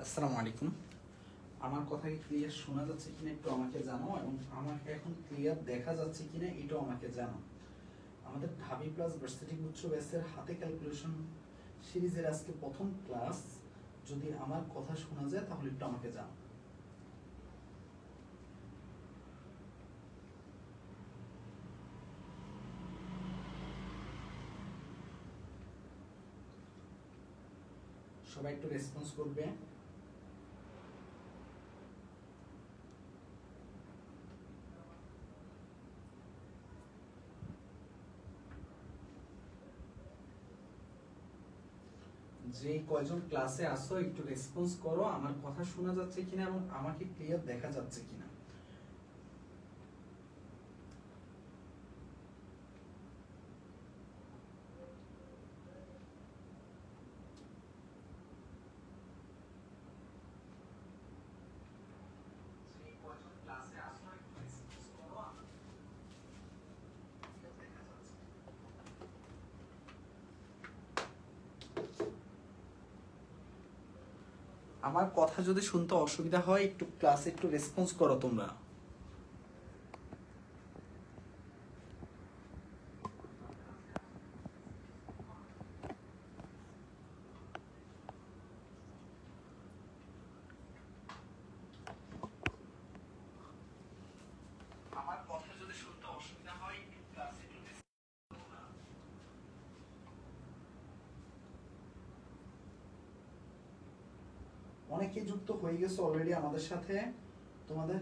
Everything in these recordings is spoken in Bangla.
আসসালামু আলাইকুম। আমার কথা কি ক্লিয়ার শোনা যাচ্ছে কিনা একটু আমাকে জানাও, এবং আমাকে এখন ক্লিয়ার দেখা যাচ্ছে কিনা এটাও আমাকে জানাও। আমাদের ঢাবি প্লাস ভার্সিটি উচ্চ ব্যাচের হাতে ক্যালকুলেশন সিরিজের আজকে প্রথম ক্লাস। যদি আমার কথা শোনা যায় তাহলে একটু আমাকে জানাও। সবাই একটু রেসপন্স করবে। যে কয়জন ক্লাসে আসো একটু রেসপন্স করো, আমার কথা শোনা যাচ্ছে কিনা এবং আমাকে ক্লিয়ার দেখা যাচ্ছে কিনা। আমার কথা যদি শুনতে অসুবিধা হয় একটু ক্লাসে একটু রেসপন্স করো তোমরা। আমার কথা যদি শুনতে অসুবিধা হয় একটু ক্লাসে একটু অনেকে যুক্ত হয়ে গেছে অলরেডি আমাদের সাথে। তোমাদের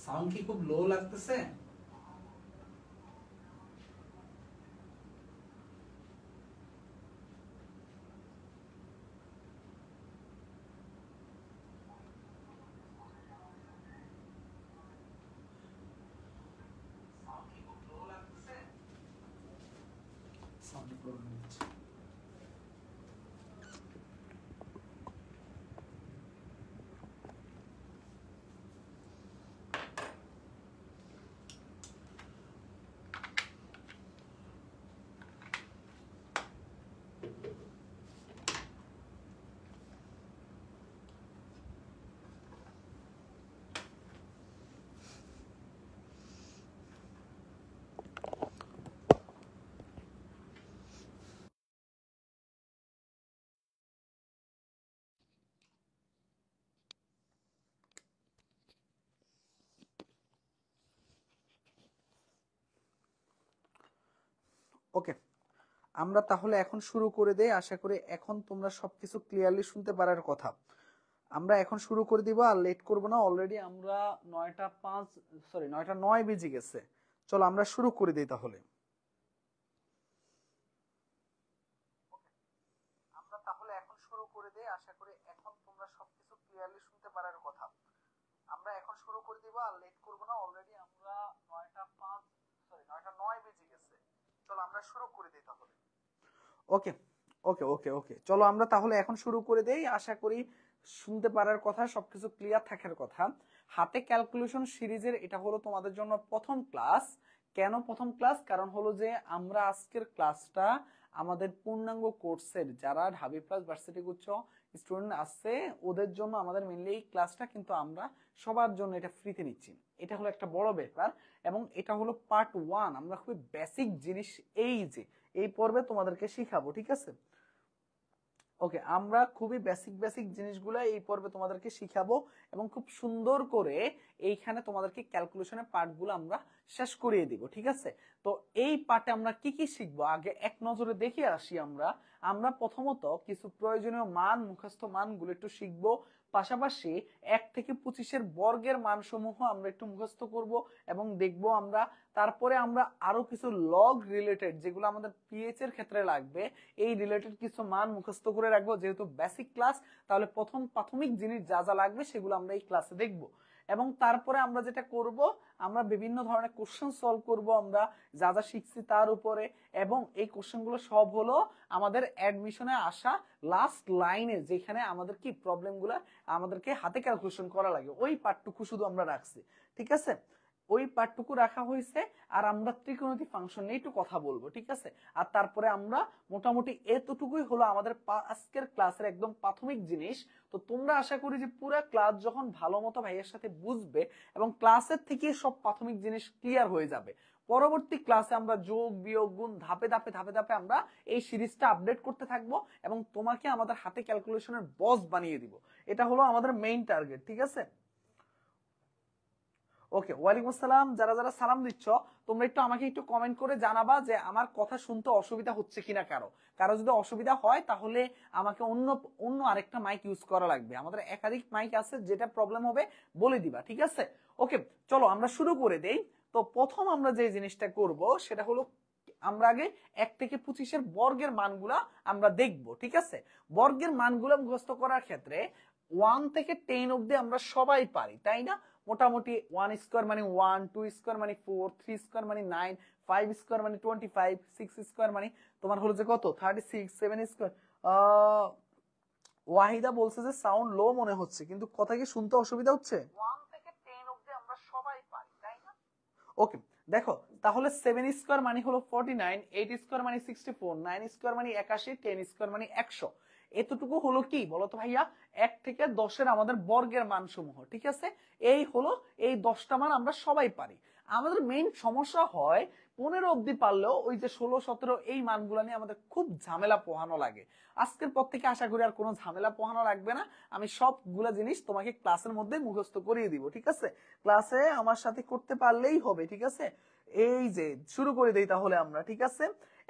সাউন্ড কি খুব লো লাগতেছে? সাউন্ড প্রবলেম হচ্ছে। ওকে, আমরা তাহলে এখন শুরু করে দেই। আশা করি এখন তোমরা সবকিছু ক্লিয়ারলি শুনতে পারার কথা। আমরা এখন শুরু করে দিব, আর লেট করব না। অলরেডি আমরা 9:09 বেজে গেছে। চলো আমরা শুরু করে দিই তাহলে। আমরা তাহলে এখন শুরু করে দেই। আশা করি এখন তোমরা সবকিছু ক্লিয়ারলি শুনতে পারার কথা। আমরা এখন শুরু করে দিব, আর লেট করব না। অলরেডি আমরা 9:09 বেজে গেছে। চলো আমরা শুরু করে দিই তাহলে। ওকে ওকে ওকে ওকে চলো আমরা তাহলে এখন শুরু করে দেই। আশা করি শুনতে পারার কথা, সবকিছু ক্লিয়ার থাকার কথা। হাতে ক্যালকুলেশন সিরিজের এটা হলো তোমাদের জন্য প্রথম ক্লাস। কেন প্রথম ক্লাস? কারণ হলো যে আমরা আজকের ক্লাসটা আমাদের পূর্ণাঙ্গ কোর্সের যারা ঢাবি প্লাস ভার্সিটি উচ্চ স্টুডেন্ট আছে ওদের জন্য আমাদের মেইনলি এই ক্লাসটা, কিন্তু আমরা সবার জন্য এটা ফ্রিতে নিচ্ছি। এটা হলো একটা বড় ব্যাপার, এবং এটা হলো পার্ট 1। আমরা খুবই বেসিক জিনিস এই পর্বে তোমাদেরকে শিখাবো, ঠিক আছে? ওকে, আমরা খুবই বেসিক বেসিক জিনিসগুলো এই পর্বে তোমাদেরকে শিখাবো, এবং খুব সুন্দর করে এইখানে তোমাদেরকে ক্যালকুলেশনের পার্টগুলো আমরা শেষ করিয়ে দিব, ঠিক আছে? তো এই পার্টে আমরা কি কি শিখবো আগে এক নজরে দেখে আসি। আমরা আমরা প্রথমত কিছু প্রয়োজনীয় মান, মুখস্থ মানগুলো একটু শিখবো। পাশাপাশি 1 থেকে 25-এর বর্গের মানসমূহ আমরা একটু মুখস্থ করব এবং দেখব আমরা। তারপরে আমরা আরো কিছু লগ রিলেটেড, যেগুলো আমাদের পিএইচ এর ক্ষেত্রে লাগবে, এই রিলেটেড কিছু মান মুখস্থ করে রাখবো। যেহেতু বেসিক ক্লাস, তাহলে প্রথম প্রাথমিক জিনিস যা যা লাগবে সেগুলো আমরা এই ক্লাসে দেখব। এবং তারপরে আমরা যেটা করব, আমরা বিভিন্ন ধরনের কোশ্চেন সলভ করব আমরা যা যা শিখছি তার উপরে। এবং এই কোশ্চেনগুলো সব হলো আমাদের অ্যাডমিশনে আসা লাস্ট লাইনে, যেখানে আমাদের কি প্রবলেমগুলো আমাদেরকে হাতে ক্যালকুলেশন করা লাগে, ওই পার্টটুকু শুধু আমরা রাখছি। ঠিক আছে, ওই পার্টটুকু রাখা হয়েছে। আর আমরা ত্রিকোণমিতিক ফাংশন নিয়ে একটু কথা বলবো। ঠিক আছে, আর তারপরে আমরা মোটামুটি এতটুকুই হলো আমাদের আজকের ক্লাসের একদম প্রাথমিক জিনিস। তো তোমরা আশা করি যে পুরো ক্লাস যখন ভালো মতো ভাইয়ের সাথে বুঝবে এবং ক্লাসের থেকে সব প্রাথমিক জিনিস ক্লিয়ার হয়ে যাবে, পরবর্তী ক্লাসে আমরা যোগ বিয়োগ গুণ ধাপে ধাপে ধাপে ধাপে আমরা এই সিরিজটা আপডেট করতে থাকবো এবং তোমাকে আমাদের হাতে ক্যালকুলেশনের বস বানিয়ে দিব। এটা হলো আমাদের মেইন টার্গেট। ঠিক আছে, ওকে। ওয়ালাইকুম আসসালাম। যারা যারা সালাম দিচ্ছ তোমরা একটু আমাকে একটু কমেন্ট করে জানাবা যে আমার কথা শুনতে অসুবিধা হচ্ছে কিনা। কারো যদি অসুবিধা হয় তাহলে আমাকে অন্য অন্য আরেকটা মাইক ইউজ করা লাগবে। আমাদের একাধিক মাইক আছে, যেটা প্রবলেম হবে বলে দিবা। ঠিক আছে, ওকে। চলো আমরা শুরু করে দেই। তো প্রথম আমরা যে জিনিসটা করব সেটা হলো আমরা আগে 1 থেকে 25 এর বর্গের মানগুলা আমরা দেখব। ঠিক আছে, বর্গের মানগুলো মুখস্থ করার ক্ষেত্রে 1 থেকে 10 অবধি আমরা সবাই পারি, তাই না? মোটামুটি 1 স্কয়ার মানে 1, 2 স্কয়ার মানে 4, 3 স্কয়ার মানে 9, 5 স্কয়ার মানে 25, 6 স্কয়ার মানে তোমার হলো যে কত 36, 7 স্কয়ার। ওয়াহিদা বলছে যে সাউন্ড লো মনে হচ্ছে, কিন্তু কথা কি শুনতে অসুবিধা হচ্ছে? 1 থেকে 10 অবধি আমরা সবাই পারি, তাই না? ওকে, দেখো তাহলে 7 স্কয়ার মানে হলো 49, 8 স্কয়ার মানে 64, 9 স্কয়ার মানে 81, 10 স্কয়ার মানে 100। এতটুকু হলো কি বলতো ভাইয়া 1 থেকে 10 এর আমাদের বর্গের মান সমূহ। ঠিক আছে, এই হলো এই 10টা মান আমরা সবাই পারি। আমাদের মেইন সমস্যা হয় 15 অবধি পারলেও ওই যে 16, 17 এই মানগুলো নিয়ে আমাদের খুব ঝামেলা পোহানো লাগে। আজকের পর থেকে আশা করি আর কোনো ঝামেলা পোহানো লাগবে না। আমি সবগুলা জিনিস তোমাকে ক্লাসের মধ্যে মুখস্থ করিয়ে দিব। ঠিক আছে, ক্লাসে আমার সাথে করতে পারলেই হবে। ঠিক আছে, এই যে শুরু করে দেই তাহলে আমরা। ঠিক আছে,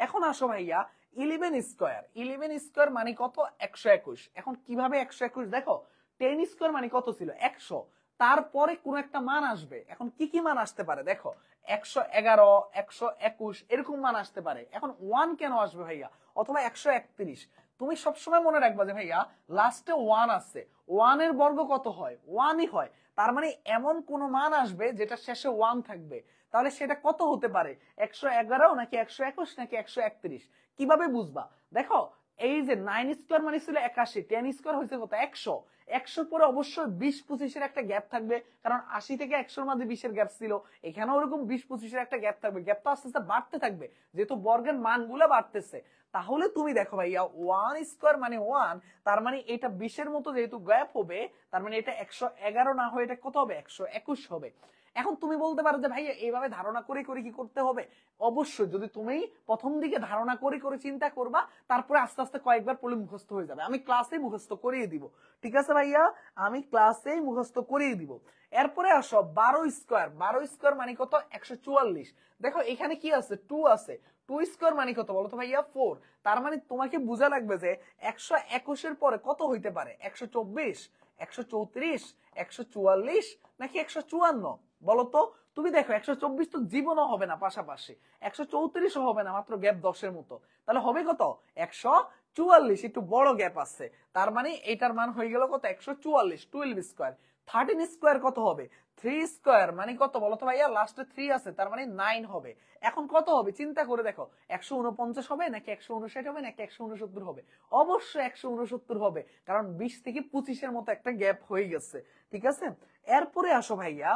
এখন আসো ভাইয়া 11 স্কয়ার। 11 স্কয়ার মানে কত? 121। এখন কিভাবে 121? দেখো 10 স্কয়ার মানে কত ছিল? 100। তারপরে কোন একটা মান আসবে। এখন কি কি মান আসতে পারে? দেখো 111, 121 এরকম মান আসতে পারে। এখন 1 কেন আসবে ভাইয়া? অথবা 131। তুমি সবসময় মনে রাখবা যে ভাইয়া লাস্টে 1 আছে, 1 এর বর্গ কত হয়? 1ই হয়। তার মানে এমন কোন মান আসবে যেটা শেষে 1 থাকবে। তাহলে সেটা কত হতে পারে? 111 নাকি 121 নাকি 131? কিভাবে বুঝবা? দেখো এই যে 9 স্কয়ার মানে ছিল 81, 10 স্কয়ার হয়েছে কত? 100। 100 পরে অবশ্যই 20-25 এর একটা গ্যাপ থাকবে, কারণ 80 থেকে 100 এর মধ্যে 20 এর গ্যাপ ছিল। এখানেও ওরকম 20-25 এর একটা গ্যাপ থাকবে। গ্যাপটা আস্তে আস্তে বাড়তে থাকবে যেহেতু বর্গের মানগুলো বাড়তেছে। তাহলে তুমি দেখো ভাইয়া 1 স্কয়ার মানে 1, তার মানে এটা 20 এর মতো যেহেতু গ্যাপ হবে, তার মানে এটা 111 না হয়ে এটা কত হবে? 121 হবে। এখন তুমি বলতে পারো যে ভাইয়া এইভাবে ধারণা করে করে কি করতে হবে? অবশ্যই, যদি তুমি প্রথম দিকে ধারণা করে করে চিন্তা করবা, তারপরে আস্তে আস্তে কয়েকবার পড়লে মুখস্থ হয়ে যাবে। আমি ক্লাসে মুখস্থ করিয়ে দিব। ঠিক আছে ভাইয়া, আমি ক্লাসেই মুখস্থ করিয়ে দিব। এরপরে আসো 12 স্কয়ার। 12 স্কয়ার মানে কত? 144। দেখো এখানে কি আছে? 2 আছে। 2 স্কয়ার মানে কত বলো তো ভাইয়া? 4। তার মানে তোমাকে বোঝা লাগবে যে 121 এর পরে কত হইতে পারে? 124, 134, 144 নাকি 154? বলো তো। তুমি দেখো 124 তো জীবনও হবে না, পাশাপাশি 134ও হবে না, মাত্র গ্যাপ 10 এর মতো। তাহলে হবে কত? 144। একটু বড় গ্যাপ আছে, তার মানে এটার মান হয়ে গেল কত? 144। 12 স্কয়ার। 13 স্কয়ার কত হবে? 3 স্কয়ার মানে কত বলো তো ভাইয়া? লাস্টে 3 আছে, তার মানে 9 হবে। এখন কত হবে চিন্তা করে দেখো, 149 হবে নাকি 159 হবে নাকি 169 হবে? অবশ্যই 169 হবে, কারণ 20 থেকে 25 এর মতো একটা গ্যাপ হয়ে গেছে। ঠিক আছে, এরপরে আসো ভাইয়া,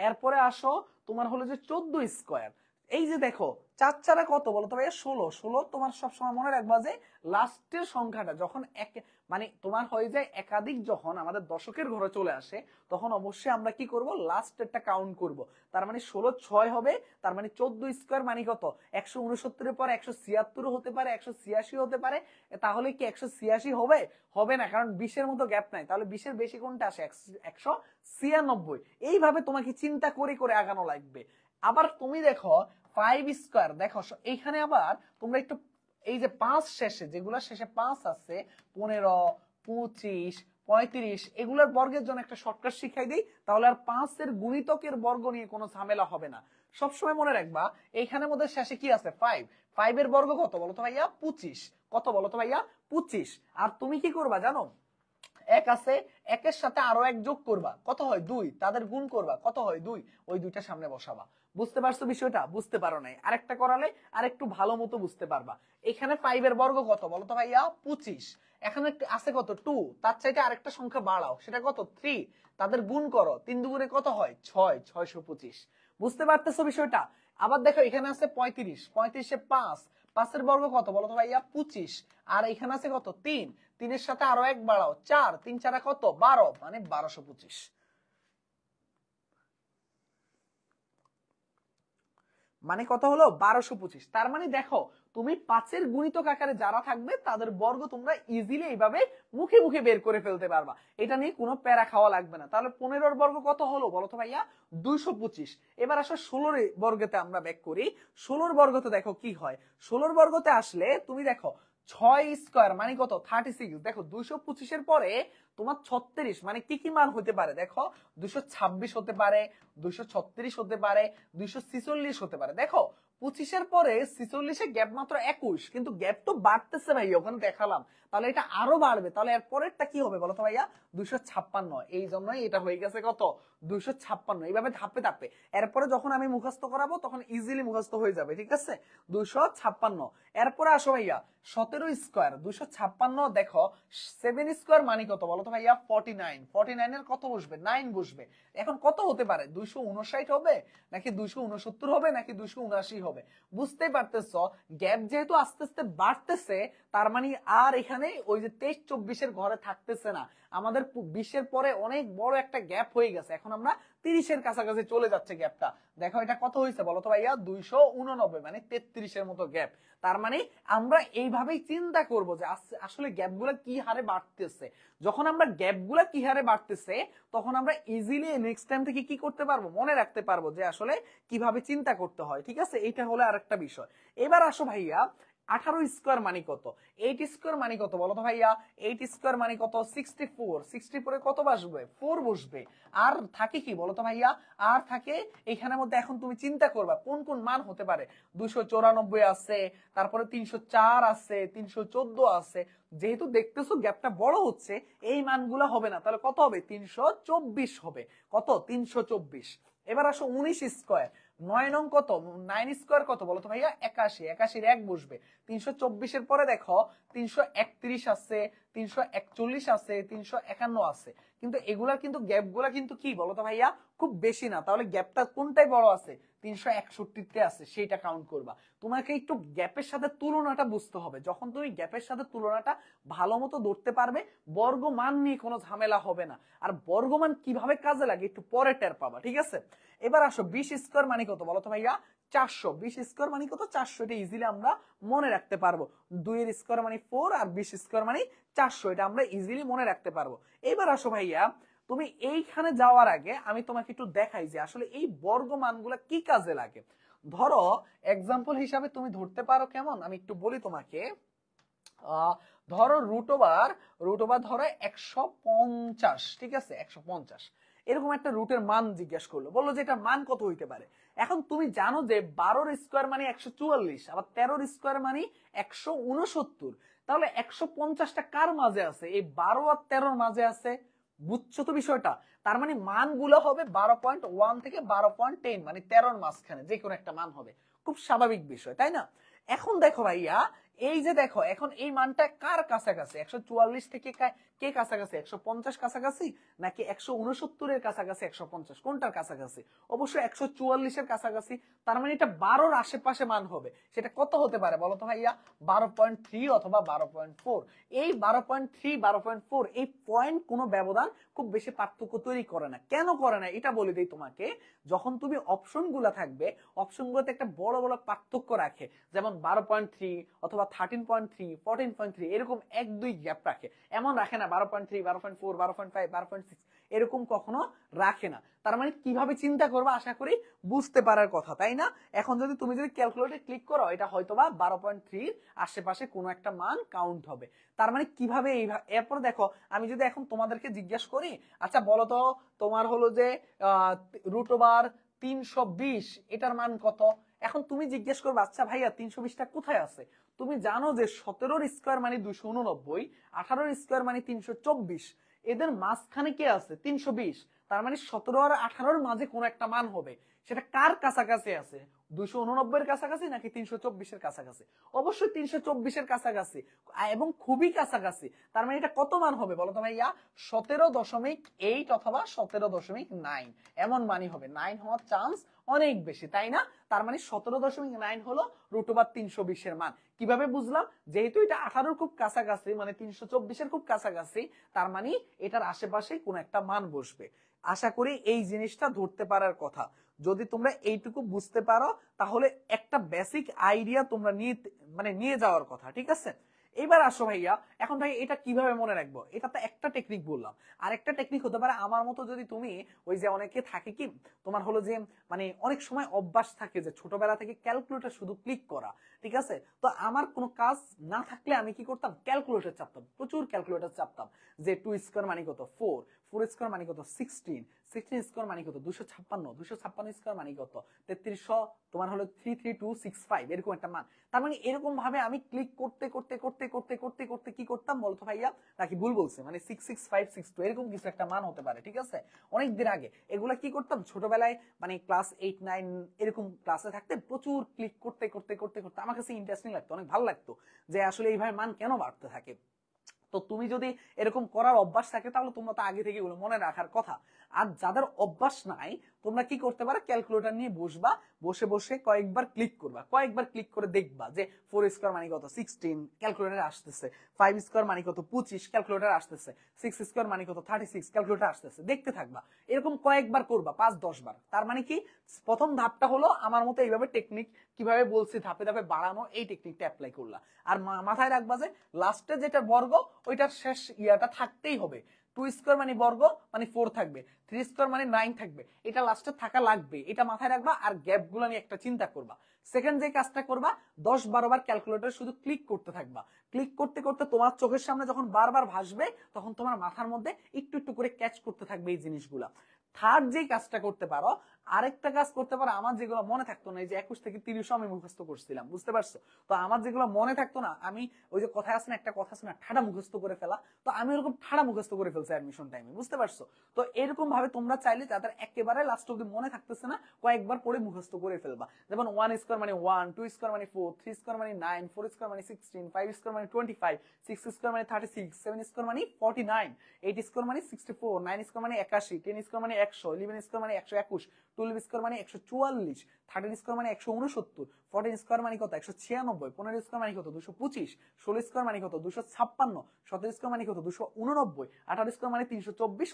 এরপরে আসো তোমার হলো যে 14 স্কয়ার। এই যে দেখো 4 চারা কত বলো তো ভাইয়া? 16। 16 তোমার সবসময় মনে রাখবা যে লাস্টের সংখ্যাটা যখন এক মানে তোমার হয়ে যায় একাধিক, যখন আমাদের দশকের ঘরে চলে আসে, তখন অবশ্যই আমরা কি করব? লাস্টেরটা কাউন্ট করব। তার মানে 16 6 হবে, তার মানে 14 স্কয়ার মানে কত? 169 এর পর 176 হতে পারে, 186 হতে পারে। তাহলে কি 186 হবে? হবে না, কারণ 20 এর মতো গ্যাপ নাই। তাহলে 20 এর বেশি কোনটা আসে? 196। এইভাবে তোমাকে চিন্তা করে করে আগানো লাগবে। আবার তুমি দেখো 5 স্কয়ার। দেখো এইখানে আবার তোমরা একটু এই যে 5 শেষে, যেগুলা শেষে 5 আছে, 15, 25, 35, এগুলোর বর্গের জন্য একটা শর্টকাট শিখাই দিই, তাহলে আর 5 এর গুণিতকের বর্গ নিয়ে কোনো ঝামেলা হবে না। সবসময় মনে রাখবা এইখানের মধ্যে শেষে কি আছে? 5। 5 এর বর্গ কত বলো তো ভাইয়া? 25। কত বলো তো ভাইয়া? 25। আর তুমি কি করবা জানো? এক আছে, একের সাথে আরো এক যোগ করবা, কত হয় 2, তাদের গুণ করবা, কত হয় 2, ওই দুইটা সামনে বসাবা। বুঝতে পারছো বিষয়টা? বুঝতে পারো নাই, আরেকটা করালে আরেকটু ভালো মতো বুঝতে পারবা। এখানে 5 এর বর্গ কত বলো তো ভাইয়া? 25। এখানে আছে কত 2, তার চাইতে আরেকটা সংখ্যা বাড়াও, সেটা কত 3, তাদের গুণ করো, 3 দুগুণে কত হয় 6, 625। বুঝতে পারতেছো বিষয়টা? আবার দেখো এখানে আছে 35, 35 এ 5, 5 এর বর্গ কত বলো তো ভাইয়া? 25। আর এখানে আছে কত 3, 3 এর সাথে আরো এক বাড়াও 4, 3 4 কত 12, মানে 1225। মানে কত হলো 1225। তার মানে দেখো তুমি 5 এর গুণিতক আকারে যারা থাকবে তাদের বর্গ তোমরা ইজিলি এইভাবে মুখে মুখে বের করে ফেলতে পারবা, এটা নিয়ে কোনো প্যারা খাওয়া লাগবে না। তাহলে 15 এর বর্গ কত হলো বলো তো ভাইয়া? 225। এবার আসো 16 এর বর্গতে আমরা ব্যাক করি। 16 এর বর্গতে দেখো কি হয়। 16 এর বর্গতে আসলে তুমি দেখো 6 স্কয়ার মানে কত 36। দেখো 225 এর পরে তোমার 36 মানে কি কি মান হতে পারে দেখো, 226 হতে পারে, 236 হতে পারে, 246 হতে পারে। দেখো 25 এর পরে 46 এ গ্যাপ মাত্র 21, কিন্তু গ্যাপ তো বাড়তেছে ভাই, ওখানে দেখালাম। তাহলে এটা আরো বাড়বে, তাহলে এর পরেরটা কি হবে বলো তো ভাইয়া? 256। এই জন্যই এটা হয়ে গেছে কত 256। এইভাবে ধাপে ধাপে এরপরে যখন আমি মুখস্থ করাবো তখন ইজিলি মুখস্থ হয়ে যাবে, ঠিক আছে? 256। এরপরে আসো ভাইয়া 17 স্কয়ার 256। দেখো 7 স্কয়ার মানে কত বলো তো ভাইয়া? 49। 49 এর কত বসবে? 9 বসবে। এখন কত হতে পারে? 259 হবে নাকি 269 হবে নাকি 279 হবে? বুঝতেই পারতেছো গ্যাপ যেহেতু আস্তে আস্তে বাড়তেছে, তার মানে আর এখানে ওই যে 23 24 এর ঘরে থাকতেছে না, আমাদের 20 এর পরে অনেক বড় একটা গ্যাপ হয়ে গেছে, এখন আমরা 30 এর কাছাকাছি চলে যাচ্ছে গ্যাপটা। দেখো এটা কত হয়েছে বলো তো ভাইয়া? 289, মানে 33 এর মতো গ্যাপ। তার মানে আমরা এইভাবেই চিন্তা করব যে আসলে গ্যাপগুলো কি হারে বাড়তেছে। যখন আমরা গ্যাপগুলো কি হারে বাড়তেছে তখন আমরা ইজিলি নেক্সট টাইম থেকে কি করতে পারবো, মনে রাখতে পারবো যে আসলে কিভাবে চিন্তা করতে হয়, ঠিক আছে? এইটা হলো আরেকটা বিষয়। এবার আসো ভাইয়া 18 স্কয়ার মানে কত? 8 স্কয়ার মানে কত বলো তো ভাইয়া? 8 স্কয়ার মানে কত? 64। 64 এ কত বসবে? 4 বসবে। আর থাকে কি বলো তো ভাইয়া? আর থাকে এখানের মধ্যে, এখন তুমি চিন্তা করবা কোন কোন মান হতে পারে। 294 আছে, তারপরে 304 আছে, 314 আছে। যেহেতু দেখতেছো গ্যাপটা বড় হচ্ছে, এই মানগুলো হবে না, তাহলে কত হবে? 324 হবে। কত? 324। এবার আসো 19 স্কয়ার 9 নং কত? 9 স্কয়ার কত বলো তো ভাইয়া? 81। 81 এর এক বসবে। 324 এর পরে দেখো 331 আছে, 341 আছে, 351 আছে। কিন্তু এগুলা কিন্তু গ্যাপগুলা কিন্তু কি বলো তো ভাইয়া? খুব বেশি না। তাহলে গ্যাপটা কোনটাই বড় আছে? 361 আছে, সেইটা কাউন্ট করবা। তোমাকে একটু গ্যাপের সাথে তুলনাটা বুঝতে হবে। যখন তুমি গ্যাপের সাথে তুলনাটা ভালো মতো ধরতে পারবে, বর্গমান নিয়ে কোনো ঝামেলা হবে না। আর বর্গমান কিভাবে কাজে লাগে একটু পরে টের পাবা, ঠিক আছে? এবার আসো 20 স্কয়ার মানে কত বলো তো ভাইয়া? 400। 20 স্কয়ার মানে কত? 400। এটা ইজিলি আমরা মনে রাখতে পারবো। 2 এর স্কয়ার মানে 4 আর 20 স্কয়ার মানে 400, এটা আমরা ইজিলি মনে রাখতে পারবো। এবার আসো ভাইয়া তুমি এইখানে যাওয়ার আগে আমি তোমাকে একটু দেখাই যে আসলে এই বর্গ মানগুলা কি কাজে লাগে। ধরো এক্সাম্পল হিসাবে তুমি ধরতে পারো, কেমন আমি একটু বলি তোমাকে। ধরো রুট ওভার ধরো 150, ঠিক আছে? 150 এরকম একটা রুটের মান জিজ্ঞেস করলো, বললো যে এটার মান কত হইতে পারে। এখন তুমি জানো যে 12 স্কয়ার মানে 144, আবার 13 স্কয়ার মানে 169। তাহলে 150টা কার মাঝে আছে? এই 12 আর 13 মাঝে আছে। বুঝছো তো বিষয়টা? তার মানে মানগুলো হবে 12.1 থেকে 12.10, মানে 13 মাঝখানে যে কোনো একটা মান হবে। খুব স্বাভাবিক বিষয়, তাই না? এখন দেখো ভাইয়া, এই যে দেখো এখন এই মানটা কার কাছাকাছি? 144 থেকে কে কাছাকাছি? 150 কাছাকাছি নাকি 169 এর কাছাকাছি? 150 কোনটার কাছাকাছি? অবশ্যই 144 এর কাছাকাছি। তার মানে এটা 12 এর আশেপাশে মান হবে। সেটা কত হতে পারে বলো তো ভাইয়া? 12.3 অথবা 12.4। এই 12.3 12.4 এই পয়েন্ট কোনো ব্যবধান খুব বেশি পার্থক্য তৈরি করে না। কেন করে না এটা বলে দিই তোমাকে। যখন তুমি অপশনগুলো থাকবে, অপশনগুলোতে একটা বড় বড় পার্থক্য রাখে, যেমন 12.3 অথবা 13.3 14.3 এরকম 1-2 গ্যাপ রাখে, এমন রাখে না 12.3 12.4 12.5 12.6 এরকম কখনো রাখে না। তার মানে কিভাবে চিন্তা করবে আশা করি বুঝতে পারার কথা, তাই না? এখন যদি তুমি ক্যালকুলেটরে ক্লিক করো, এটা হয়তোবা 12.3 আসেপাশে কোনো একটা মান কাউন্ট হবে। তার মানে কিভাবে এরপর দেখো আমি যদি এখন তোমাদেরকে জিজ্ঞেস করি, আচ্ছা বলো তো তোমার হলো যে রুট ওভার 320 এটার মান কত? এখন তুমি জিজ্ঞেস করবে আচ্ছা ভাইয়া 320টা কোথায় আছে? তুমি জানো যে 17 স্কয়ার মানে 289, 18 স্কয়ার মানে 324, এদের মাঝখানে কে আছে 320, তার মানে 17 আর 18-র মাঝে কোন একটা মান হবে। সেটা কার কাছাকাছি আছে, 289-এর কাছাকাছি নাকি 324-এর কাছাকাছি? অবশ্যই 324-এর কাছাকাছি, এবং খুবই কাছাকাছি। তার মানে এটা কত মান হবে বলো তো ভাইয়া? 17.8 অথবা 17.9 এমন মানই হবে। 9 হওয়ার চান্স অনেক বেশি, তাই না? তার মানে 17.9 হলো √320-এর মান। কিভাবে বুঝলাম? যেহেতু এটা 18-র খুব কাছাকাছি, মানে 324-এর খুব কাছাকাছি, তার মানে এটার আশেপাশে কোন একটা মান বসবে। আশা করি এই জিনিসটা ধরতে পারার কথা। যদি তোমরা এইটুকু বুঝতে পারো তাহলে একটা বেসিক আইডিয়া তোমরা নিয়ে যাওয়ার কথা, ঠিক আছে? এবার আসো ভাইয়া, এখন ভাই এটা কিভাবে মনে রাখবো? এটা তো একটা টেকনিক বললাম। আর একটা টেকনিক হতে পারে আমার মতো, যদি তুমি ওই যে অনেকে থাকে কি, তোমার হলো যে মানে অনেক সময় অভ্যাস থাকে যে ছোটবেলা থেকে ক্যালকুলেটর শুধু ক্লিক করা, ঠিক আছে? তো আমার কোনো কাজ না থাকলে আমি কি করতাম, ক্যালকুলেটর চাপতাম, প্রচুর ক্যালকুলেটর চাপতাম। যে 2 স্কয়ার মানে কত 4, 4 স্কয়ার মানে কত 16, 16 স্কয়ার মানে কত 256, 256 স্কয়ার মানে কত 3300, তোমার হলো 33265, এরকম একটা মান। তার মানে এরকম ভাবে আমি ক্লিক করতে করতে করতে করতে করতে করতে কি করতাম বলতো ভাইয়া, নাকি ভুল বলছে, মানে 66562 এরকম কিছু একটা মান হতে পারে, ঠিক আছে? অনেক দিন আগে এগুলা কি করতাম ছোটবেলায়, মানে ক্লাস 8 9 এরকম ক্লাসে থাকতে প্রচুর ক্লিক করতে করতে করতে করতে আমার কাছে ইন্টারেস্টিং লাগতো, অনেক ভালো লাগতো যে আসলে এইভাবে মান কেন বাড়তে থাকে। তো তুমি যদি এরকম করার অভ্যাস থাকে তাহলে তোমরা তো আগে থেকে এগুলো মনে রাখার কথা। আর যাদের অভ্যাস নাই, তোমরা কি করতে পারো, ক্যালকুলেটর নিয়ে বসবা, বসে বসে কয়েকবার ক্লিক করবা, কয়েকবার ক্লিক করে দেখবা যে 4 স্কয়ার মানে কত 16, ক্যালকুলেটর আসতেছে। 5 স্কয়ার মানে কত 25, ক্যালকুলেটর আসতেছে। 6 স্কয়ার মানে কত 36, ক্যালকুলেটর আসতেছে। দেখতে থাকবা, এরকম কয়েকবার করবা, 5-10 বার। তার মানে কি, প্রথম ধাপটা হলো আমার মতো এইভাবে টেকনিক কিভাবে বলছি ধাপে ধাপে বাড়ানো, এই টেকনিকটা অ্যাপ্লাই করলা। আর মাথায় রাখবা যে লাস্টে যেটা বর্গ ওইটার শেষ ইয়াটা থাকতেই হবে। 2 স্কয়ার মানে বর্গ মানে 4 থাকবে, 3 স্কয়ার মানে 9 থাকবে, এটা লাস্টে থাকা লাগবে, এটা মাথায় রাখবা। আর গ্যাপ গুলো নিয়ে একটা চিন্তা করবা। সেকেন্ড যে কাজটা করবা, 10-12 বার ক্যালকুলেটর শুধু ক্লিক করতে থাকবা। ক্লিক করতে করতে তোমার চোখের সামনে যখন বারবার ভাসবে তখন তোমার মাথার মধ্যে একটু একটু করে ক্যাচ করতে থাকবে এই জিনিসগুলা। থার্ড যে কাজটা করতে পারো, আরেকটা কাজ করতে পারো, আমার যেগুলো মনে থাকতো না, এই যে 21 থেকে 30 আমি মুখস্থ করছিলাম, বুঝতে পারছো? তো আমার যেগুলো মনে থাকতো না, আমি ওই যে কথা আছে না, একটা কথা আছে না, ঠাডা মুখস্থ করে ফেলা, তো আমি ওরকম ঠাডা মুখস্থ করে ফেলছি অ্যাডমিশন টাইমে, বুঝতে পারছো? তো এরকম ভাবে তোমরা চাইলে যাদের একেবারে লাস্ট অব্দি মনে থাকতেছে না, কয়েকবার পরে মুখস্থ করে ফেলবা। যেমন 1 স্কয়ার মানে 1, 2 স্কয়ার মানে 4, 3 স্কয়ার মানে 9, 4 স্কয়ার মানে 16, 5 স্কয়ার মানে 25, 6 স্কয়ার মানে 36, 7 স্কয়ার মানে 49, 8 স্কয়ার মানে 64, 9 স্কয়ার মানে 81, 10 স্কয়ার মানে 100, 11 স্কয়ার মানে 121, 12 স্কয়ার মানে 144, 13 স্কয়ার মানে 169, 14 স্কয়ার মানে কত 196, 15 স্কয়ার মানে কত 225, 16 স্কয়ার মানে কত 256, 17 স্কয়ার মানে কত 289, 18 স্কয়ার মানে 324,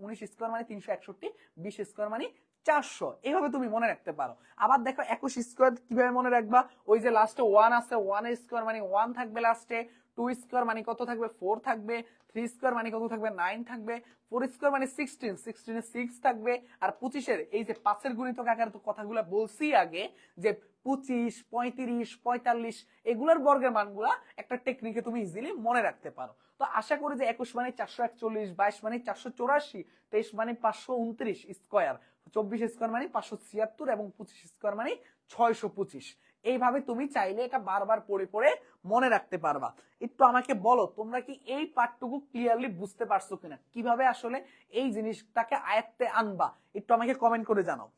19 স্কয়ার মানে 361, 20 স্কয়ার মানে 400। এইভাবে তুমি মনে রাখতে পারো। আবার দেখো 21 স্কয়ার কিভাবে মনে রাখবা, ওই যে লাস্টে 1 আছে, 1 এর স্কয়ার মানে 1 থাকবে লাস্টে, 2 স্কয়ার মানে কত থাকবে 4 থাকবে, 3 স্কয়ার মানে কত থাকবে 9 থাকবে, 4 স্কয়ার মানে 16, 16 এর 6 থাকবে, আর 25 এর এই যে 5 এর গুণিতক আকারে তো কথাগুলো বলছি আগে, যে 25, 35, 45 এগুলোর বর্গের মানগুলা একটা টেকনিকে তুমি ইজিলি মনে রাখতে পারো। তো আশা করি যে 21 মানে 441, 22 মানে 484, 23 মানে 529 স্কয়ার, 24 স্কয়ার মানে 576, এবং 25 স্কয়ার মানে 625। এইভাবে তুমি চাইলে এটা বারবার পড়ে পড়ে মনে রাখতে পারবা। একটু আমাকে বলো তোমরা কি এই পার্টটুকু ক্লিয়ারলি বুঝতে পারছো কিনা, কিভাবে আসলে এই জিনিসটাকে আয়ত্তে আনবা, একটু আমাকে কমেন্ট করে জানাও।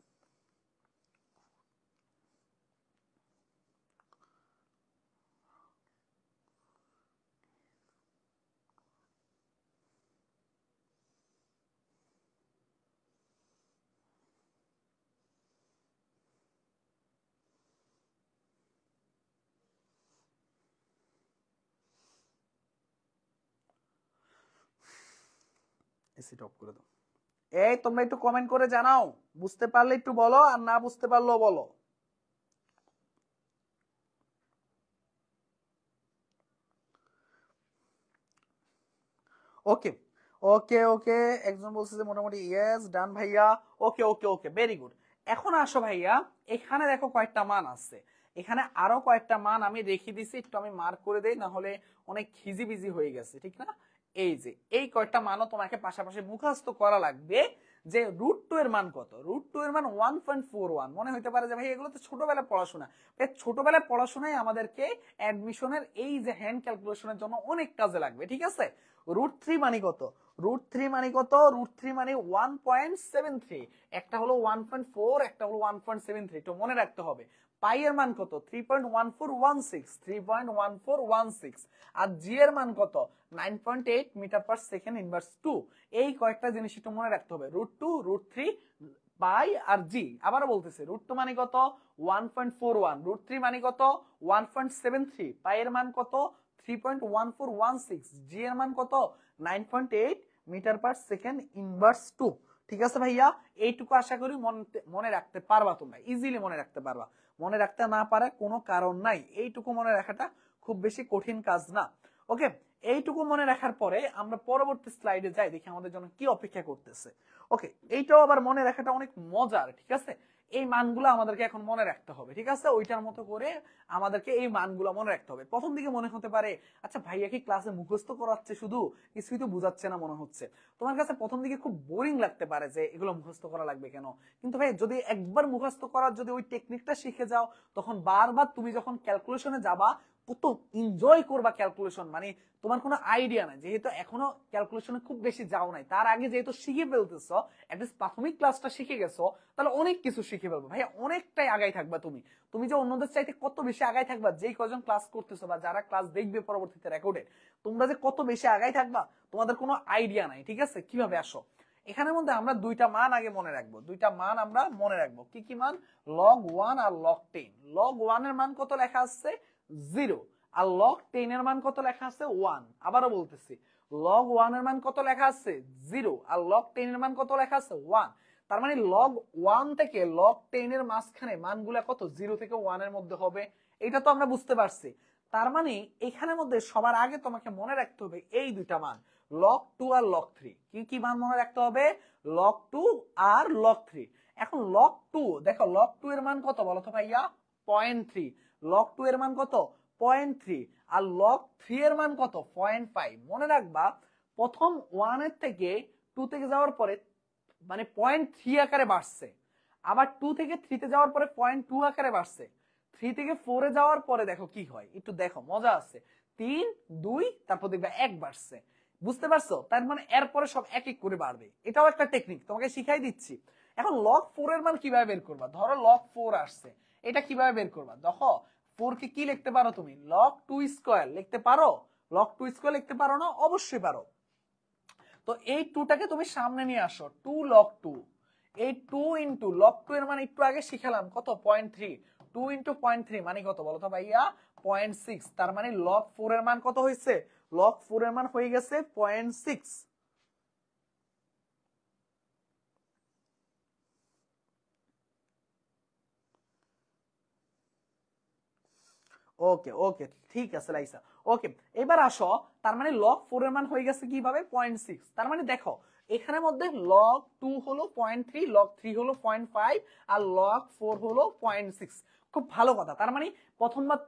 এসি টপ করে দাও। এই তোমরা একটু কমেন্ট করে জানাও, বুঝতে পারলে একটু বলো, আর না বুঝতে পারলেও বলো। ওকে ওকে ওকে, একজন বলছে যে মোটামুটি ইয়েস ডান ভাইয়া। ওকে ওকে ওকে, ভেরি গুড। এখন আসো ভাইয়া, এখানে দেখো কয়েকটা মান আছে, এখানে আরো কয়েকটা মান আমি রেখে দিছি, একটু আমি মার্ক করে দেই, না হলে অনেক খিজিবিজি হয়ে গেছে, ঠিক না? এই যে এই কয়েকটা মানও তোমাকে পাশাপাশি মুখস্থ করা লাগবে, যে √2 এর মান কত। √2 এর মান 1.41। মনে হতে পারে যে ভাই এগুলো তো ছোটবেলায় পড়াশোনা। ছোটবেলায় পড়াশোনায় আমাদেরকে অ্যাডমিশনের এই যে হ্যান্ড ক্যালকুলেশনের জন্য অনেক কাজে লাগবে, ঠিক আছে। √3 মানে কত, √3 মানে কত, √3 মানে 1.73। একটা হলো 1.4, একটা হলো 1.73, তো মনে রাখতে হবে। পাই এর মান কত, 3.1416, 3.1416। আর জি এর মান কত, 9.8 মিটার পার সেকেন্ড ইনভার্স 2। এই কয়েকটা জিনিস একটু মনে রাখতে হবে, √2, √3, পাই আর জি। আবারও বলতেছে, √2 মানে কত 1.41, √3 মানে কত 1.73, পাই এর মান কত 3.1416, জি এর মান কত 9.8 মিটার পার সেকেন্ড ইনভার্স 2। ঠিক আছে ভাইয়া, এইটুকু আশা করি মনে রাখতে পারবা, তোমরা ইজিলি মনে রাখতে পারবা। মনে রাখতে না পারে কোনো কারণ নাই, এইটুকু মনে রাখাটা খুব বেশি কঠিন কাজ না। ওকে, এইটুকু মনে রাখার পরে আমরা পরবর্তী স্লাইডে যাই, দেখি আমাদের জন্য কি অপেক্ষা করতেছে। ওকে, এইটাও আবার মনে রাখাটা অনেক মজার, ঠিক আছে। এই মানগুলো আমাদেরকে এখন মনে রাখতে হবে, ঠিক আছে। ওইটার মতো করে আমাদেরকে এই মানগুলো মনে রাখতে হবে। প্রথম দিকে মনে হতে পারে আচ্ছা ভাইয়া কি ক্লাসে মুখস্থ করাচ্ছে, শুধু কিছুই তো বুঝাচ্ছে না মনে হচ্ছে। তোমার কাছে প্রথম দিকে খুব বোরিং লাগতে পারে যে এগুলো মুখস্থ করা লাগবে কেন, কিন্তু ভাই যদি একবার মুখস্থ করার যদি ওই টেকনিকটা শিখে যাও, তখন বারবার তুমি যখন ক্যালকুলেশনে যাবা কত এনজয় করবা ক্যালকুলেশন। মানে তোমার কোনো আইডিয়া নাই, যেহেতু এখনো ক্যালকুলেশনে খুব বেশি যাও নাই, তার আগে যেহেতু শিখে ফেলতেছো, অ্যাটলিস্ট প্রাথমিক ক্লাসটা শিখে গেছো, তাহলে অনেক কিছু শিখে ফেলবো ভাইয়া, অনেকটাই আগাই থাকবা তুমি। তুমি যে অন্যদের চাইতে কত বেশি আগাই থাকবা, যেই কজন ক্লাস করতেছো বা যারা ক্লাস দেখবে পরবর্তীতে রেকর্ডে, তোমরা যে কত বেশি আগাই থাকবা তোমাদের কোনো আইডিয়া নাই, ঠিক আছে। কিভাবে আসো, এখানের মধ্যে আমরা দুইটা মান আগে মনে রাখবো, দুইটা মান আমরা মনে রাখবো। কি কি মান, log1 আর log10। log1 এর মান কত লেখা আছে 0, আর log10 এর মান কত লেখা আছে 1। আবারও বলতেছি, log1 এর মান কত লেখা আছে 0, আর log10 এর মান কত লেখা আছে 1। তার মানে log1 থেকে log10 এর মাঝখানে মানগুলা কত, 0 থেকে 1 এর মধ্যে হবে। এটা তো আমরা বুঝতে পারছি। তার মানে এখানের মধ্যে সবার আগে তোমাকে মনে রাখতে হবে এই দুইটা মান, log2 আর log3। কি কি মান মনে রাখতে হবে, log2 আর log3। এখন log2, দেখো log2 এর মান কত বলো তো ভাইয়া 0.3, log2 এর মান কত 0.3, আর log3 এর মান কত 0.5। মনে রাখবা প্রথম 1 এর থেকে 2 থেকে যাওয়ার পরে মানে 0.3 আকারে বাড়ছে, আবার 2 থেকে 3 তে যাওয়ার পরে 0.2 আকারে বাড়ছে, 3 থেকে 4 এ যাওয়ার পরে দেখো কি হয়, একটু দেখো মজা আছে, 3, 2, তারপর দেখবে 1 বাড়ছে। বুঝতে পারছো, তার মানে এরপরে সব এক এক করে বাড়বে। এটাও একটা টেকনিক তোমাকে শিখাই দিচ্ছি। এখন log4 এর মান কিভাবে বের করবা, ধরো log4 আসছে, এটা কিভাবে বের করবা, দেখো 4 কে কি লিখতে পারো তুমি, log2 স্কয়ার লিখতে পারো, log2 স্কয়ার লিখতে পারো না, অবশ্যই পারো। তো এই 2 টাকে তুমি সামনে নিয়ে আসো, 2 log2, এই 2 ইনটু log2 এর মানে একটু আগে শিখালাম কত 0.3, 2 ইনটু 0.3 মানে কত বলো তো ভাইয়া 0.6। তার মানে log4 এর মান কত হয়েছে, log4 এর মান হয়ে গেছে 0.6। ওকে ওকে, ঠিক আছে লাইসা। ওকে, এবার আসো, তার মানে log4 এর মান হয়ে গেছে কিভাবে 0.6। তার মানে দেখো এখানের মধ্যে log2 হলো 0.3, log3 হলো 0.5, আর log4 হলো 0.6। খুব ভালো কথা, তার মানে প্রথমবার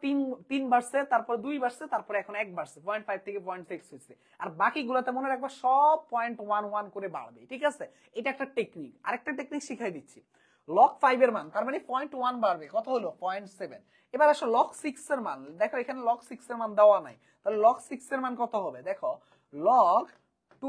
3 বাড়ছে, তারপর 2 বাড়ছে, তারপর এখন 1 বাড়ছে, 0.5 থেকে 0.6 হয়েছে। আর বাকিগুলোতে মনে রাখবা সব 0.11 করে বাড়বে, ঠিক আছে। এটা একটা টেকনিক। আরেকটা টেকনিক শিখাই দিচ্ছি, log5 এর মান তার মানে 0.1 বাড়বে, কত হলো 0.7। এবার আসো log6 এর মান, দেখো এখানে log6 এর মান দেওয়া নাই, তাহলে log6 এর মান কত হবে, দেখো log2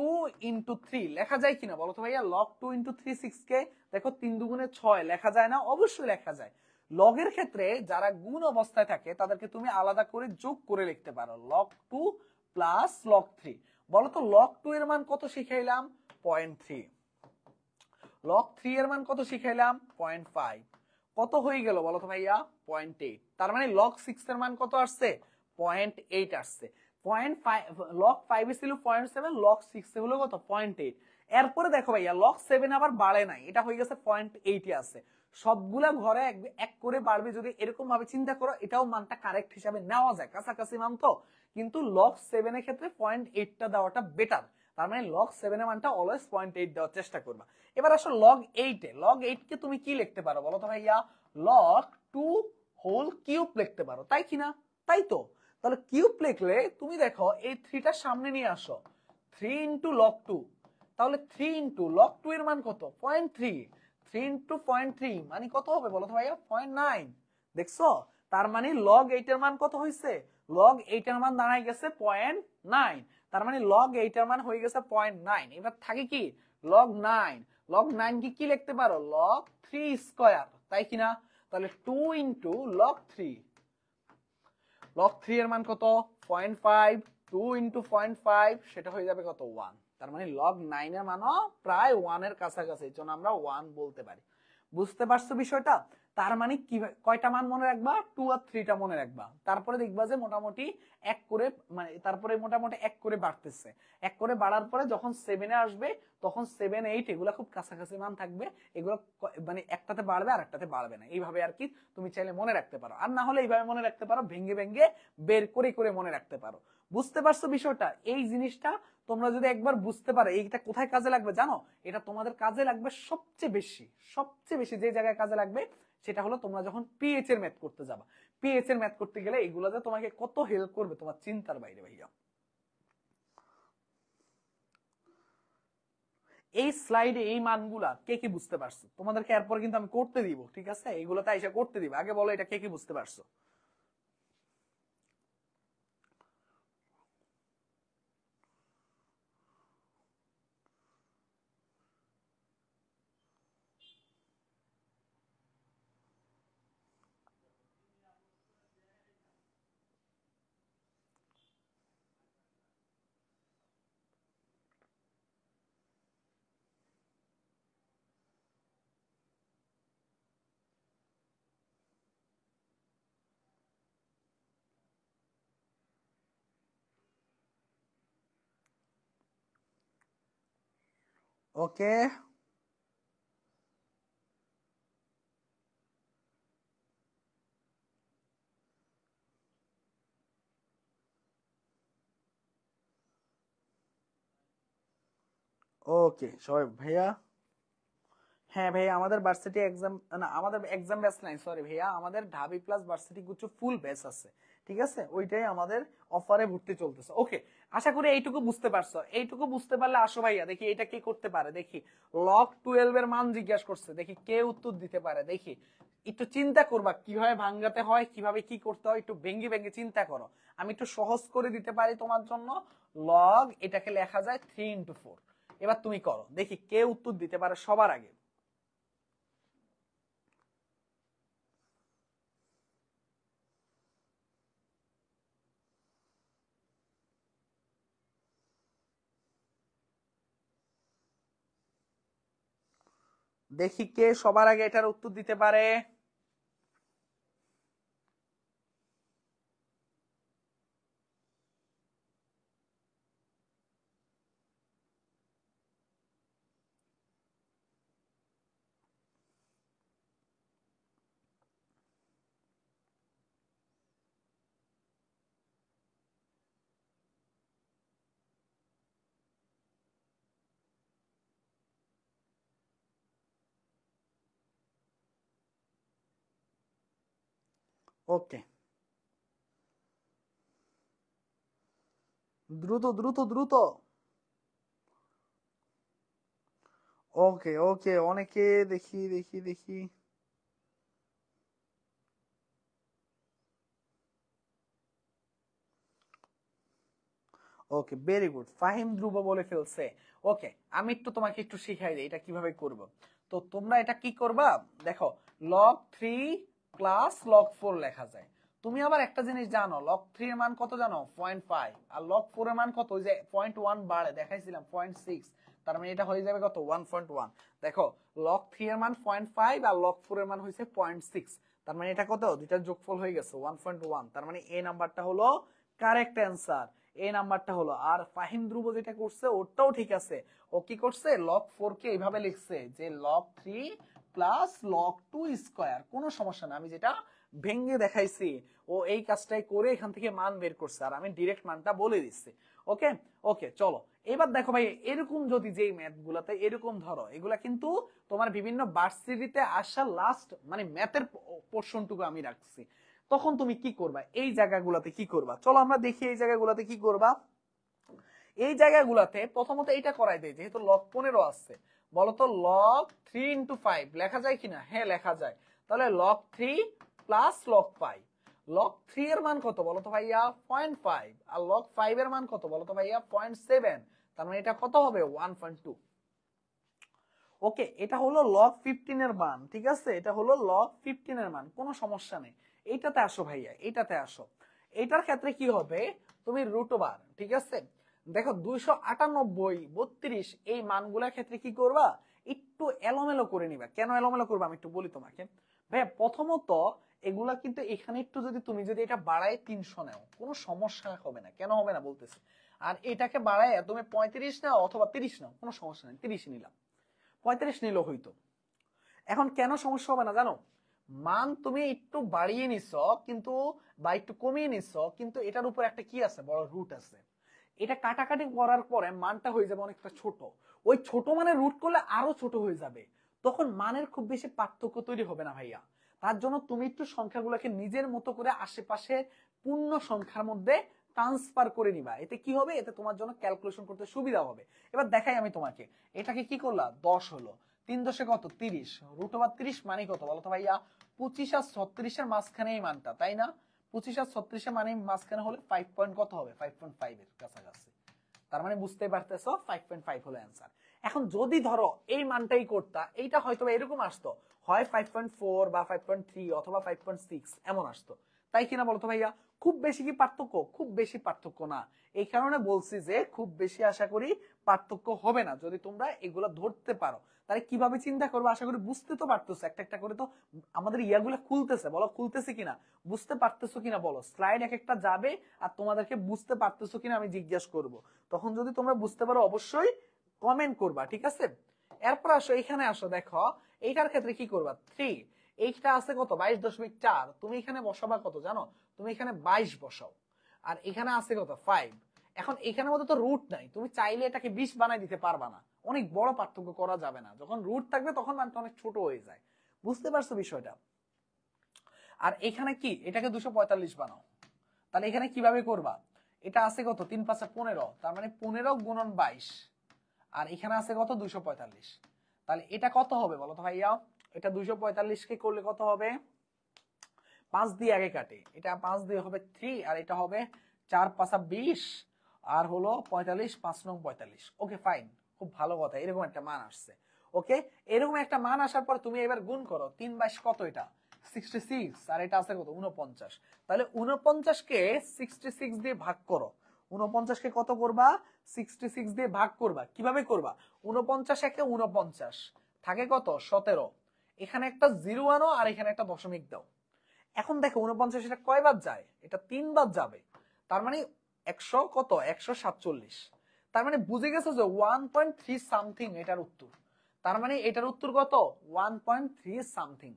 ইনটু 3 লেখা যায় কিনা বলো তো ভাইয়া, log2 ইনটু 3 6 কে দেখো 3 দুগুণে 6 লেখা যায় না, অবশ্যই লেখা যায়। লগ এর ক্ষেত্রে যারা গুণ অবস্থায় থাকে তাদেরকে তুমি আলাদা করে যোগ করে লিখতে পারো, log2 প্লাস log3। বলো তো log2 এর মান কত শিখাইলাম 0.3, log3 এর মান কত শিখাইলাম 0.5, কত হয়ে গেল বলো তো ভাইয়া 0.8। তার মানে log6 এর মান কত আসছে 0.8 আসছে। 0.5 log5 এ ছিল 0.7, log6 এ হলো কত 0.8। এরপরে দেখো ভাইয়া log7 আবার বাড়ে নাই, এটা হয়ে গেছে 0.8 এ আছে। সবগুলা ঘরে এক করে বাড়বে, যদি এরকম ভাবে চিন্তা করো এটাও মানটা কারেক্ট হিসাবে নেওয়া যায়, কাছাকাছি মান তো, কিন্তু log7 এর ক্ষেত্রে 0.8 টা দেওয়াটা বেটার। তার মানে log7 এর মানটা অলওয়েজ 0.8 দেওয়ার চেষ্টা করবা। এবার আসো log8 এ, log8 কে তুমি কি লিখতে পারো বলো তো ভাইয়া, log2 হোল কিউব লিখতে পারো, তাই কিনা, তাই তো। তাহলে কিউব লিখলে তুমি দেখো এই 3টা সামনে নিয়ে আসো, 3 ইনটু log2, তাহলে 3 ইন্টু লগ 2 এর মান কত 0.3, 3 ইন্টু 0.3 মানে কত হবে বলো তো ভাইয়া 0.9। দেখছো, তার মানে লগ 8 এর মান কত হয়েছে, লগ 8 এর মান দাঁড়ায় গেছে 0.9, তার মানে লগ 8 এর মান হয়ে গেছে 0.9। এবার থাকে কি লগ 9, লগ 9 কি কি লিখতে পারো লগ 3 স্কয়ার, তাই কিনা? তাহলে 2 ইন্টু লগ 3, লগ 3 এর মান কত 0.5, 2 ইন্টু 0.5 সেটা হয়ে যাবে কত 1। তার মানে লগ 9 এর মানও প্রায় 1 এর কাছাকাছি, এজন্য আমরা 1 বলতে পারি। বুঝতে পারছো বিষয়টা? তার মানে কি কয়টা মান মনে রাখবা 2 আর 3 টা মনে রাখবা, তারপরে দেখবা যে মোটামুটি এক করে মানে তারপরে মোটামুটি এক করে বাড়তেছে, এক করে বাড়ার পরে যখন 7 এ আসবে তখন 7 8 এগুলা খুব কাছাকাছি মান থাকবে, এগুলো মানে একটাতে বাড়বে আর একটাতে বাড়বে না, এইভাবে আর কি তুমি চাইলে মনে রাখতে পারো। আর না হলে এইভাবে মনে রাখতে পারো, ভেঙে ভেঙে বের করে করে মনে রাখতে পারো। বুঝতে পারছো বিষয়টা? এই জিনিসটা তোমরা যদি একবার বুঝতে পারো, এইটা কোথায় কাজে লাগবে জানো? এটা তোমাদের কাজে লাগবে সবচেয়ে বেশি, সবচেয়ে বেশি যে জায়গায় কাজে লাগবে সেটা হলো তোমরা যখন পিএইচ এর ম্যাথ করতে যাবা। পিএইচ এর ম্যাথ করতে গেলে এগুলো যে তোমাকে কত হেল্প করবে তোমার চিন্তার বাইরে ভাইয়া। এই স্লাইডে এই মানগুলা কে কি বুঝতে পারছো? তোমাদেরকে এরপর কিন্তু আমি করতে দিব, ঠিক আছে? এগুলোতে এসে করতে দিব, আগে বলো এটা কে কি বুঝতে পারছো? ওকে, ওকে সবাই ভাইয়া। হ্যাঁ ভাইয়া, আমাদের ভার্সিটি এক্সাম না, আমাদের এক্সাম ব্যাচ নাই, সরি ভাইয়া, আমাদের ঢাবি প্লাস ভার্সিটি কিছু ফুল ব্যাচ আছে, ঠিক আছে? ওইটাই আমাদের অফারে ভর্তি চলতেছে। ওকে, আশা করি এইটুকু বুঝতে পারছো। এইটুকু বুঝতে পারলে আসো ভাইয়া দেখি এটা কে করতে পারে, দেখি লগ 12 এর মান জিজ্ঞাসা করছে, দেখি কে উত্তর দিতে পারে, দেখি একটু চিন্তা করবা কিভাবে ভাঙাতে হয়, কিভাবে কি করতে হয়, একটু ভেঙ্গে ভেঙ্গে চিন্তা করো। আমি একটু সহজ করে দিতে পারি তোমার জন্য। লগ এটাকে লেখা যায় 3 ইন্টু 4। এবার তুমি করো, দেখি কে উত্তর দিতে পারে সবার আগে। দেখি কে সবার আগে এটার উত্তর দিতে পারে। ওকে, দ্রুত দ্রুত দ্রুত। ওকে ওকে, অনেকে দেখি দেখি দেখি। ওকে, ভেরি গুড, ফাহিম ধ্রুব বলে ফেলছে। ওকে, আমি একটু তোমাকে একটু শিখাই দিই এটা কিভাবে করব। তো তোমরা এটা কি করবা, দেখো লগ 3 প্লাস লগ 4 লেখা যায়। তুমি আবার একটা জিনিস জানো, লগ 3 এর মান কত জানো 0.5, আর লগ 4 এর মান কত, ওই যে 0.1 বাড়ে দেখাইছিলাম 0.6, তার মানে এটা হয়ে যাবে কত 1.1। দেখো লগ 3 এর মান 0.5 আর লগ 4 এর মান হইছে 0.6, তার মানে এটা কত, দুইটার যোগফল হয়ে গেছে 1.1। তার মানে এই নাম্বারটা হলো কারেক্ট অ্যান্সার, এই নাম্বারটা হলো। আর ফাহিম ধ্রুব যেটা করছে ওটাও ঠিক আছে, ও কি করছে লগ 4 কে এইভাবে লিখছে যে লগ 3 প্লাস লগ 2 স্কয়ার, কোনো সমস্যা না, আমি যেটা ভেঙে দেখাইছি ও এই কাজটাই করে এখান থেকে মান বের করছে, আর আমি ডিরেক্ট মানটা বলে দিচ্ছি। ওকে ওকে, চলো এবার দেখো ভাই, এরকম যদি যেই ম্যাথ গুলাতে এরকম ধরো, এগুলা কিন্তু তোমার বিভিন্ন ভার্সিটিতে আসা লাস্ট মানে ম্যাথের পোর্শনটুকু আমি রাখছি, তখন তুমি কি করবা এই জায়গাগুলোতে কি করবা, চলো আমরা দেখি এই জায়গাগুলোতে কি করবা। এই জায়গাগুলোতে প্রথমত এটা করাই দেয়, যেহেতু লগ 15 আসছে, বলতো লগ 3 ইন্টু 5 লেখা যায় কিনা? হ্যাঁ লেখা যায়। তাহলে লগ 3 প্লাস লগ 5, লগ 3 এর মান কত বলতো ভাইয়া? 0.5, আর লগ 5 এর মান কত বলতো ভাইয়া? 0.7, তার মানে এটা কত হবে? 1.2। ওকে, এটা হলো লগ 15 এর মান, ঠিক আছে, এটা হলো লগ 15 এর মান, কোনো সমস্যা নেই। এইটাতে আসো ভাইয়া, এইটাতে আসো। এইটার ক্ষেত্রে কি হবে? তুমি রুট ওভার, ঠিক আছে, দেখো 298, 32 এই মানগুলোর ক্ষেত্রে কি করবা? একটু এলোমেলো করে নিবা। কেন এলোমেলো করবা আমি একটু বলি তোমাকে। ভাইয়া প্রথমত এগুলা কিন্তু এখানে একটু তুমি যদি এটা বাড়ায় 300 নাও, কোনো সমস্যা হবে না। কেন হবে না বলতেছি। আর এটাকে বাড়ায় তুমি 35 নাও অথবা 30 নাও, কোনো সমস্যা নেই, 30 নিলাম, 35 নিলেও হইতো। এখন কেন সমস্যা হবে না জানো? মান তুমি একটু বাড়িয়ে নিছ কিন্তু, বা একটু কমিয়ে নিছ, কিন্তু এটার উপর একটা কি আছে? বড় রুট আছে। এটা কাটাকাটি করার পরে মানটা হয়ে যাবে অনেকটা ছোট। ওই ছোট মানে রুট করলে আরো ছোট হয়ে যাবে, তখন মানের খুব বেশি পার্থক্য তৈরি হবে না ভাইয়া। তার জন্য তুমি একটু সংখ্যাগুলোকে নিজের মতো করে আশেপাশে পূর্ণ সংখ্যার মধ্যে ট্রান্সফার করে নিবা। এতে কি হবে? এতে তোমার জন্য ক্যালকুলেশন করতে সুবিধা হবে। এবার দেখাই আমি তোমাকে। এটাকে কি করলা? 10 হলো, 3 দশে কত? 30, রুট ওভার 30 মানে কত বলতো ভাইয়া? 25 আর 36 এর মাঝখানে এই মানটা, তাই না? 25 আর 36 এর মানে মাঝখানে হলে 5 পয়েন্ট কত হবে? 5.5 এর কাছাকাছি। তার মানে বুঝতে পারতেছো 5.5 হলো অ্যান্সার। এখন যদি ধরো এই মানটাই করতা, এইটা হয়তো এরকম আসতো, হয় 5.4 বা 5.3 অথবা 5.6 এমন আসতো, তাই কিনা বলতো ভাইয়া? খুব বেশি কি পার্থক্য? খুব বেশি পার্থক্য না। এই কারণে বলছি যে খুব বেশি আশা করি পার্থক্য হবে না যদি তোমরা এগুলা ধরতে পারো। তাহলে কিভাবে চিন্তা করবো আশা করি বুঝতে তো পারতেছো। একটা একটা করে তো আমাদের ইয়াগুলো খুলতেছে, বলো খুলতেছে কিনা, বুঝতে পারতেছো কিনা বলো। স্লাইড এক একটা যাবে আর তোমাদেরকে বুঝতে পারতেছো কিনা আমি জিজ্ঞাসা করব। তখন যদি তোমরা বুঝতে পারো অবশ্যই কমেন্ট করবা, ঠিক আছে। এরপর আসো, এখানে আসো, দেখো এইটার ক্ষেত্রে কি করবা? 3, এইটা আছে কত? 22.4, তুমি এখানে বসাবা কত জানো? তুমি এখানে 22 বসাও, আর এখানে আছে কত? 5। এখন এখানের মধ্যে তো রুট নাই, তুমি চাইলে এটাকে 20 বানাই দিতে পারবা না, অনেক বড় পার্থক্য করা যাবে না। যখন রুট থাকবে তখন মানটা অনেক ছোট হয়ে যায়। বুঝতে পারছো বিষয়টা? আর এখানে কি? এটাকে 245 বানাও। তাহলে এখানে কিভাবে করবা? এটা আছে কত? 3 5 15, তার মানে 15 গুণন 22, আর এখানে আছে কত? 245। তাহলে এটা কত হবে বলো তো ভাইয়া? এটা 245 কে করলে কত হবে? 5 দিয়ে আগে কাটে, এটা 5 দিয়ে হবে 3, আর এটা হবে 4 5 20, আর হলো 45, 5 9 45। ওকে ফাইন, খুব ভালো কথা, এরকম একটা মান আসছে। ওকে, এরকম একটা মান আসার পর তুমি এবার গুণ করো, 3 22 কত? এটা 66, আর এটা আছে কত? 49। তাহলে 49 কে 66 দিয়ে ভাগ করো। 49 কে কত করবা? 66 দিয়ে ভাগ করবা। কিভাবে করবা? 49 একে 49, থাকে কত? 17। এখানে একটা জিরো আনো আর এখানে একটা দশমিক দাও। এখন দেখো 49 এটা কয়বার যায়? এটা 3 বার যাবে, তার মানে 100 কত? 147। তার মানে বুঝে গেছো যে 1.3 সামথিং এটার উত্তর। তার মানে এটার উত্তর কত? 1.3 সামথিং।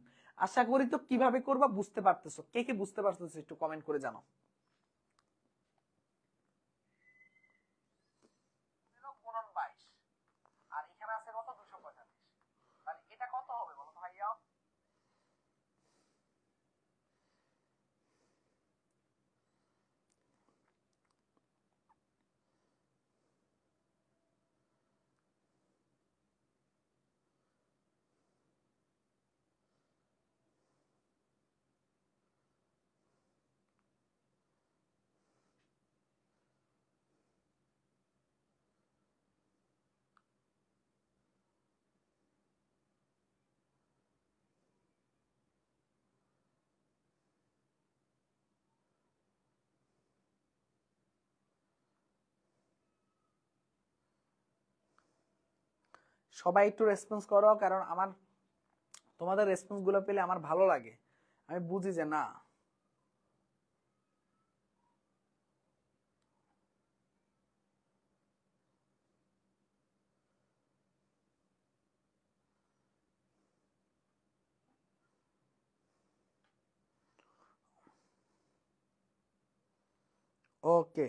আশা করি তো কিভাবে করবা বুঝতে পারতেছো। কে কে বুঝতে পারতেছো একটু কমেন্ট করে জানাও। আর এখানে আছে কত? 245। তাহলে এটা কত হবে বলো তো ভাইয়া? সবাই একটু রেসপন্স করো, কারণ আমার তোমাদের রেসপন্স গুলো পেলে আমার ভালো লাগে। আমি বুঝি যে না। ওকে,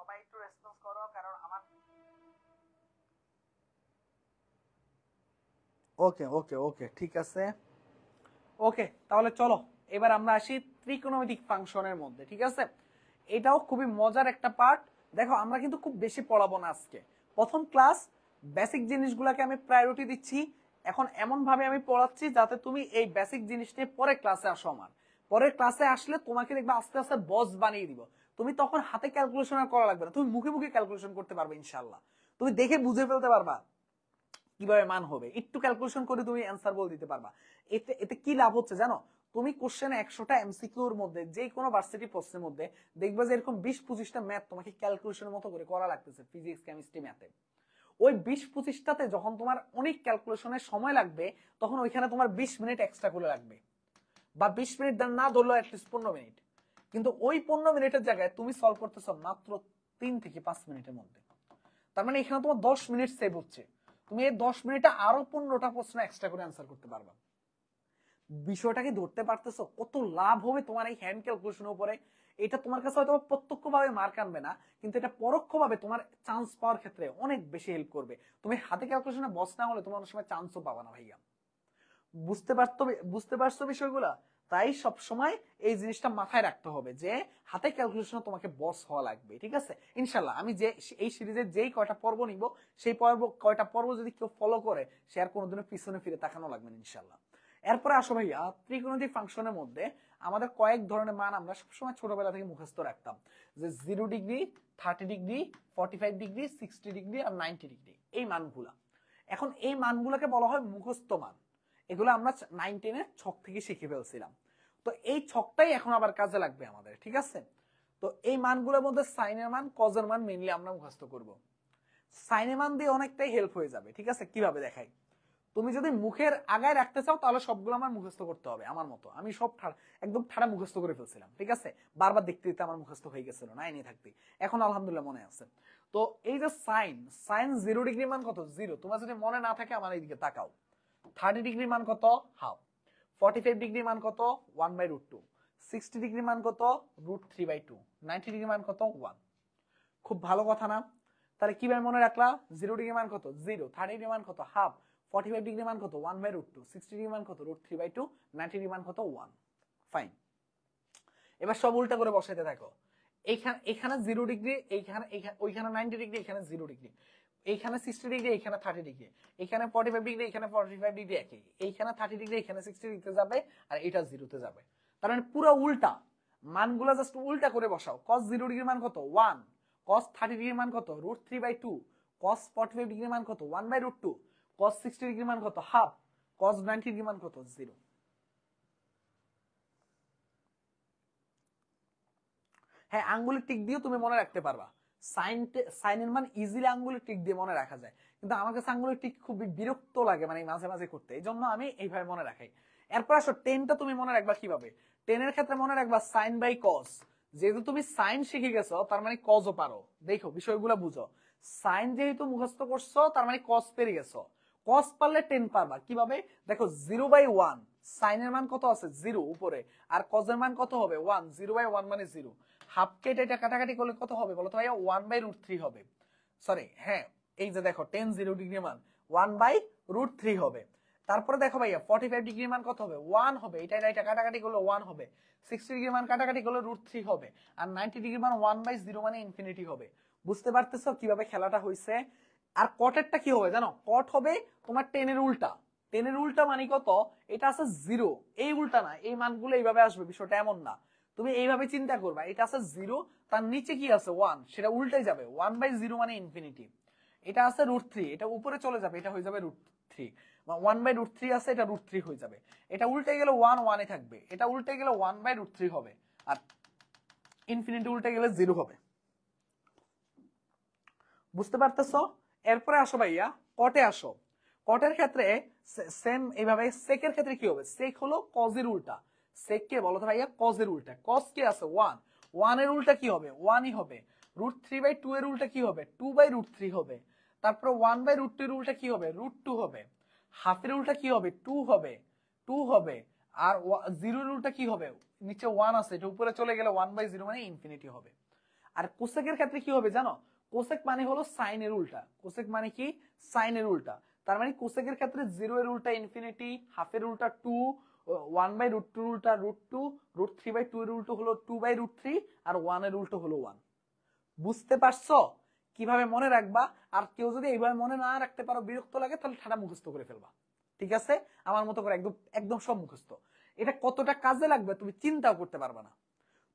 সবাই একটু রেসপন্স করো, কারণ আমার ওকে ওকে ওকে ঠিক আছে। ওকে, তাহলে চলো এবার আমরা আসি ত্রিকোণমিতিক ফাংশনের মধ্যে। ঠিক আছে, এটাও খুবই মজার একটা পার্ট। দেখো আমরা কিন্তু খুব বেশি পড়াবো না আজকে, প্রথম ক্লাস, বেসিক জিনিসগুলোকে আমি প্রায়োরিটি দিচ্ছি। এখন এমন ভাবে আমি পড়াচ্ছি যাতে তুমি এই বেসিক জিনিস নিয়ে পরে ক্লাসে আসো। আমার পরের ক্লাসে আসলে তোমাকে দেখবে আস্তে আস্তে বস বানিয়ে দিব। তুমি তখন হাতে ক্যালকুলেশন আর করা লাগবে না, তুমি মুখে মুখে ক্যালকুলেশন করতে পারবে ইনশাল্লাহ। তুমি দেখে বুঝে ফেলতে পারবা কিভাবে মান হবে, একটু ক্যালকুলেশন করে তুমি অ্যান্সার বল দিতে পারবা। এতে এতে কি লাভ হচ্ছে জানো, তুমি কোশ্চেনে 100টা এমসিকিউর মধ্যে যে কোনো ভার্সিটি প্রশ্নের মধ্যে দেখবে যে এরকম 20-25টা ম্যাথ তোমাকে ক্যালকুলেশনের মতো করে করা লাগতেছে, ফিজিক্স কেমিস্ট্রি ম্যাথে। ওই 20-25টাতে যখন তোমার অনেক ক্যালকুলেশনের সময় লাগবে, তখন ওইখানে তোমার 20 মিনিট এক্সট্রা করে লাগবে, বা 20 মিনিট না ধরলেও অ্যাটলিস্ট 15 মিনিট। কিন্তু ওই 15 মিনিটের জায়গায় তুমি সলভ করতেছো মাত্র 3 থেকে 5 মিনিটের মধ্যে। তার মানে এখানে তোমার 10 মিনিট সেভ হচ্ছে। তুমি এই 10 মিনিটে আরো 15টা প্রশ্ন এক্সট্রা করে অ্যান্সার করতে পারবা। বিষয়টাকে ধরতে পারতেছো কত লাভ হবে তোমার এই হ্যান্ড ক্যালকুলেশনের উপরে? এটা তোমার কাছে হয়তো প্রত্যক্ষভাবে মার্ক আনবে না, কিন্তু এটা পরোক্ষভাবে তোমার চান্স পাওয়ার ক্ষেত্রে অনেক বেশি হেল্প করবে। তুমি হাতে ক্যালকুলেশনে বস না হলে তোমার অনেক সময় চান্সও পাবা না ভাইয়া। বুঝতে পারছো বিষয়গুলা? তাই সব সময় এই জিনিসটা মাথায় রাখতে হবে যে হাতে ক্যালকুলেশন তোমাকে বস হওয়া লাগবে। ঠিক আছে, ইনশাল্লাহ আমি যে এই সিরিজের যেই কয়টা পর্ব নিব, সেই কয়টা পর্ব যদি কেউ ফলো করে, সে আর কোনোদিনও পিছনে ফিরে তাকানো লাগবে না ইনশাল্লাহ। এরপরে আসো ভাইয়া, ত্রিকোণমিতিক ফাংশনের মধ্যে আমাদের কয়েক ধরনের মান আমরা সবসময় ছোটবেলা থেকে মুখস্থ রাখতাম, যে 0 ডিগ্রি, 30 ডিগ্রি, 45 ডিগ্রি, 60 ডিগ্রি আর 90 ডিগ্রি, এই মানগুলা। এখন এই মানগুলোকে বলা হয় মুখস্থ মান। এগুলো আমরা 9-10 ছক থেকে শিখে ফেলছিলাম। তো এই ছকটাই এখন আবার কাজে লাগবে আমাদের। ঠিক আছে, তো এই মানগুলোর মধ্যে সাইনের মান, কজের মান মেইনলি আমরা মুখস্থ করব। সাইনের মান দিয়ে অনেকটাই হেল্প হয়ে যাবে। ঠিক আছে, কিভাবে দেখাই, তুমি যদি মুখের আগায় রাখতে চাও তাহলে সবগুলো আমার মুখস্থ করতে হবে আমার মতো। আমি সব একদম ঠাড়া মুখস্থ করে ফেলছিলাম। ঠিক আছে, বারবার দেখতে দেখতে আমার মুখস্থ হয়ে গেছিল, নাইনে থাকতে, এখন আলহামদুলিল্লাহ মনে আছে। তো এই যে সাইন, 0 ডিগ্রি মান কত? 0। তোমার যদি মনে না থাকে আমার এইদিকে তাকাও। 30 ডিগ্রি মান কত? হাফ। 45 ডিগ্রি মান কত? 1/√2। 60 ডিগ্রি মান কত? √3/2। 90 ডিগ্রি মান কত? 1। খুব ভালো কথা না? তাহলে কিভাবে মনে রাখলা? 0 ডিগ্রি মান কত? 0। 30 ডিগ্রি মান কত? হাফ। 45 ডিগ্রি মান কত? 1/√2। 60 ডিগ্রি মান কত? √3/2। 90 ডিগ্রি মান কত? 1। ফাইন। এবার সব উল্টা করে বসাইতে থাকো। এখানে 0 ডিগ্রি, ওইখানে 90 ডিগ্রি, এখানে 0 ডিগ্রি, এইখানে 60 ডিগ্রি, এইখানে 30 ডিগ্রি, এখানে 45 ডিগ্রি, এখানে 45 ডিগ্রি একই, এইখানে 30 ডিগ্রি, এখানে 60 ডিগ্রিতে যাবে, আর এটা 0তে যাবে। তার মানে পুরো উল্টা, মানগুলো জাস্ট উল্টা করে বসাও। cos 0 ডিগ্রির মান কত? 1। cos 30 ডিগ্রির মান কত? √3/2। cos 45 ডিগ্রির মান কত? 1/√2। cos 60 ডিগ্রির মান কত? হাফ। cos 90 ডিগ্রির মান কত? 0। হ্যাঁ, আঙ্গুলের টিক দিয়ে তুমি মনে রাখতে পারবা। সাইনের মান ইজিলি আঙ্গুলের টিক দিয়ে মনে রাখা যায়, কিন্তু আমার কাছে আঙ্গুলের টিক খুবই বিরক্ত লাগে মানে মাঝে মাঝে করতে, এই জন্য আমি এইভাবে মনে রাখাই। এরপর আসো 10টা তুমি মনে রাখবা কিভাবে? 10-এর ক্ষেত্রে মনে রাখবা সাইন বাই কস। যেহেতু তুমি সাইন শিখে গেছো, তার মানে কসও পারো। দেখো বিষয়গুলো বুঝো, সাইন যেহেতু মুখস্থ করছো, তার মানে কস পেরে গেছো। কস পারলে 10 পারবা কিভাবে? দেখো 0/1, সাইনের মান কত আছে? 0 উপরে, আর কসের মান কত হবে? 1। 0/1 মানে 0। হাফ কেটে এটা কাটাকাটি করলে কত হবে বলো তো ভাইয়া? 1/√3 হবে। সরি, হ্যাঁ, এই যে দেখো 10 0 ডিগ্রি মান 1/√3 হবে। তারপরে দেখো ভাইয়া 45 ডিগ্রি মান কত হবে? 1 হবে। এটা কাটাকাটি করলে 1 হবে। 60 ডিগ্রি মান কাটাকাটি করলে √3 হবে। আর 90 ডিগ্রি মান 1/0 মানে ইনফিনিটি হবে। বুঝতে পারতেছো কিভাবে খেলাটা হইছে? আর কটেরটা কি হবে জানো? কট হবে তোমার 10 এর উল্টা। 10 এর উল্টা মানে কত? এটা আছে 0, এই উল্টা না, এই মানগুলো এইভাবে আসবে, বিষয়টা এমন না। তুমি এইভাবে চিন্তা করবা, এটা আছে 0, তার নিচে কি আছে? 1, সেটা উল্টাই যাবে। 1/0 মানে ইনফিনিটি। এটা আছে √3, এটা উপরে চলে যাবে, এটা হয়ে যাবে √3। 1/√3 আছে, এটা √3 হয়ে যাবে। এটা উল্টে গেলে 1 1 এ থাকবে, এটা উল্টে গেলে 1/√3 হবে, আর ইনফিনিটি উল্টে গেলে 0 হবে। বুঝতে পারতেছো? এরপরে আসো ভাইয়া কটে আসো। কটের ক্ষেত্রে সেম এইভাবে। সেকের ক্ষেত্রে কি হবে? সেক হলো কজের উল্টা। সেক কে বলো তো ভাইয়া? কজের উল্টা। কজ কে আছে? 1। 1 এর উল্টা কি হবে? 1ই হবে। √3/2 এর উল্টা কি হবে? 2/√3 হবে। তারপর 1/√2 এর উল্টা কি হবে? √2 হবে। হাফের উল্টা কি হবে? 2 হবে। 2 হবে। আর 0 এর উল্টা কি হবে? নিচে 1 আছে, এটা উপরে চলে গেলে 1/0 মানে ইনফিনিটি হবে। আর কোসেকের ক্ষেত্রে কি হবে জানো, কোসেক মানে হলো সাইনের উল্টা, কোসেক মানে কি সাইনের উল্টা। তার মানে কোসেকের ক্ষেত্রে 0 এর উল্টা ইনফিনিটি, হাফের উল্টা 2, 1/√2 উল্টা √2, √3/2 এর উল্টো হলো 2/√3, আর 1 এর উল্টো হলো 1। বুঝতে পারছো কিভাবে মনে রাখবা? আর কেউ যদি এইভাবে মনে না রাখতে পারো, বিরক্ত লাগে, তাহলে ঠাডা মুখস্থ করে ফেলবা, ঠিক আছে? আমার মতো করে একদম একদম সব মুখস্থ। এটা কতটা কাজে লাগবে তুমি চিন্তাও করতে পারবা না।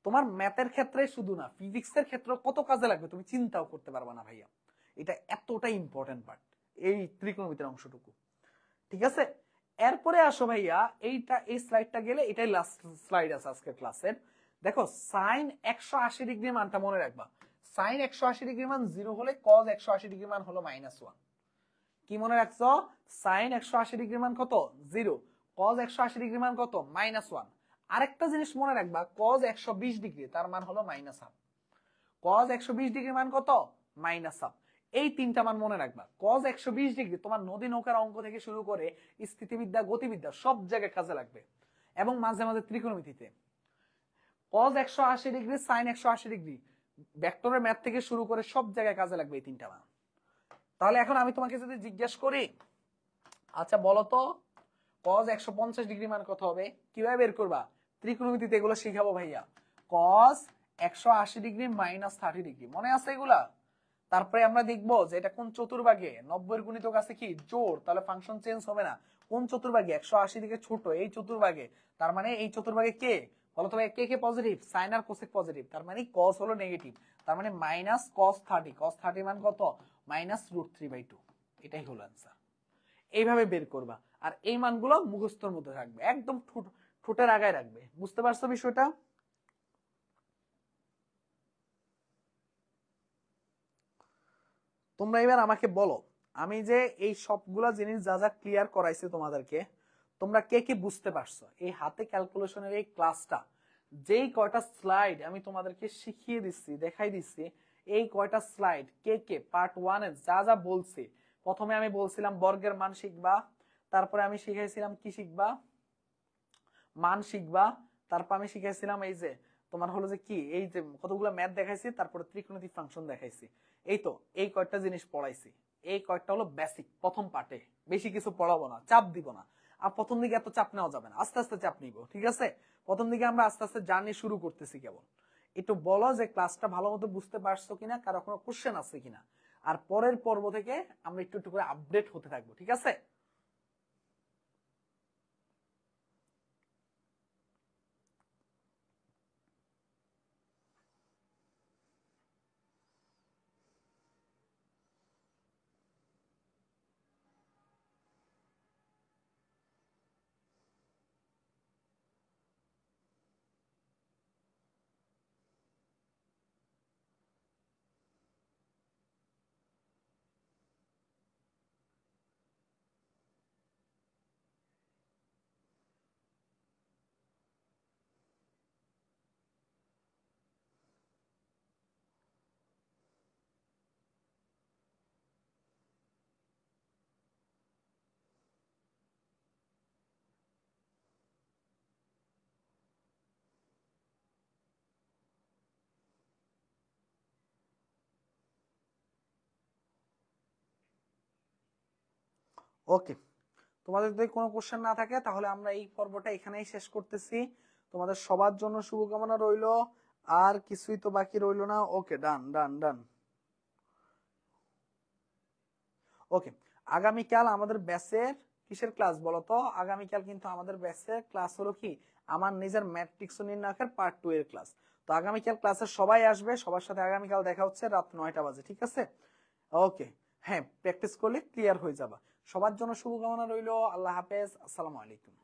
তোমার ম্যাথের ক্ষেত্রে শুধু না, ফিজিক্সের ক্ষেত্রে কত কাজে লাগবে তুমি চিন্তাও করতে পারবা না ভাইয়া। এটা এতটা ইম্পর্টেন্ট পার্ট এই ত্রিকোণমিতির অংশটুকু, ঠিক আছে? এরপরে আসো ভাইয়া, এইটা এই স্লাইডটা গেলে এটাই লাস্ট স্লাইড আছে আজকের ক্লাসের। দেখো সাইন 180 ডিগ্রি মানটা মনে রাখবা। সাইন 180 ডিগ্রি মান 0 হলে কজ 180 ডিগ্রি মান হলো -1। কি মনে রাখছো? সাইন 180 ডিগ্রি মান কত? 0। কজ 180 ডিগ্রি মান কত? -1। আরেকটা জিনিস মনে রাখবা, কজ 120 ডিগ্রি তার মান হলো -1/2। কজ 120 ডিগ্রি মান কত? -1/2। এই তিনটা মান মনে রাখবা। কজ 120 ডিগ্রি তোমার নদী নৌকার অঙ্ক থেকে শুরু করে স্থিতিবিদ্যা, গতিবিদ্যা সব জায়গায় কাজে লাগবে, এবং মাঝে মাঝে ত্রিকোণমিতিতে। কজ 180 ডিগ্রি, সাইন 180 ডিগ্রি, ভেক্টরের ম্যাথ থেকে শুরু করে সব জায়গায় কাজে লাগবে এই তিনটা মান। তাহলে এখন আমি তোমাকে যদি জিজ্ঞেস করি, আচ্ছা বলো তো কজ 150 ডিগ্রি মান কত হবে, কিভাবে বের করবা? ত্রিকোণমিতিতে এগুলো শিখাবো ভাইয়া। কজ 180 ডিগ্রি -30 ডিগ্রি, মনে আছে এগুলা? তারপরে আমরা দেখবো যে এটা কোন চতুর্ভাগে, 90 এর গুণিতক আছে কি জোড়, তাহলে ফাংশন চেঞ্জ হবে না। কোন চতুর্ভাগে? 180 দিকে ছোট এই চতুর্ভাগে, তার মানে এই চতুর্ভাগে কে বলো তো ভাই, কে কে পজিটিভ? সাইন আর কোসেক পজিটিভ, তার মানে কস হলো নেগেটিভ, তার মানে -cos30। cos30 মান কত? -√3/2। এটাই হলো आंसर। এইভাবে বের করবা, আর এই মানগুলো মুখস্থর মধ্যে থাকবে, একদম ঠোঁটের আগায় রাখবে। বুঝতে পারছো বিষয়টা? তোমরা এবার আমাকে বলো, আমি যে এই সবগুলা জিনিস যা যা ক্লিয়ার করাইছি তোমাদেরকে, তোমরা কে কে বুঝতে পারছো এই হাতে ক্যালকুলেশনের এই ক্লাসটা? যেই কয়টা স্লাইড আমি তোমাদেরকে শিখিয়ে দিচ্ছি, দেখাই দিচ্ছি, এই কয়টা স্লাইড কে কে পার্ট 1 এর যা যা বলছি, প্রথমে আমি বলছিলাম বর্গের মান শিখবা, তারপরে আমি শিখাইছিলাম কি শিখবা? মান শিখবা। তারপর আমি শিখাইছিলাম এই যে তোমার হলো যে কি, এই যে কতগুলো ম্যাথ দেখাইছি, তারপরে ত্রিকোণমিতিক ফাংশন দেখাইছি। এই তো এই কয়টা জিনিস পড়াইছি, এই কয়টা হলো বেসিক প্রথম পার্টে, বেশি কিছু পড়াবো না, চাপ দিব না। আর প্রথম দিকে এত চাপ নেওয়া যাবে না, আস্তে আস্তে চাপ নিব, ঠিক আছে? প্রথম দিকে আমরা আস্তে আস্তে জার্নি শুরু করতেছি কেবল। একটু বলো যে ক্লাসটা ভালো মতো বুঝতে পারছো কিনা, কারো কোনো কোশ্চেন আছে কিনা। আর পরের পর্ব থেকে আমরা একটু একটু করে আপডেট হতে থাকবো, ঠিক আছে? ওকে, তোমাদের যদি কোনো কোশ্চেন না থাকে তাহলে আমরা এই পর্বটা এখানেই শেষ করতেছি। তোমাদের সবার জন্য শুভকামনা রইলো, আর কিছুই তো বাকি রইলো না। ওকে, ডান ডান ডান। ওকে, আগামীকাল আমাদের ব্যাচের কিসের ক্লাস বলো তো? আগামীকাল কিন্তু আমাদের ব্যাচের ক্লাস হলো কি, আমার নিজের ম্যাট্রিক্স নির্ণায়কের পার্ট 2 এর ক্লাস। তো আগামীকাল ক্লাসে সবাই আসবে, সবার সাথে আগামীকাল দেখা হচ্ছে রাত 9টা বাজে, ঠিক আছে? ওকে, হ্যাঁ প্র্যাকটিস করলে ক্লিয়ার হয়ে যাবে। সবার জন্য শুভকামনা রইলো। আল্লাহ হাফেজ, আসসালামু আলাইকুম।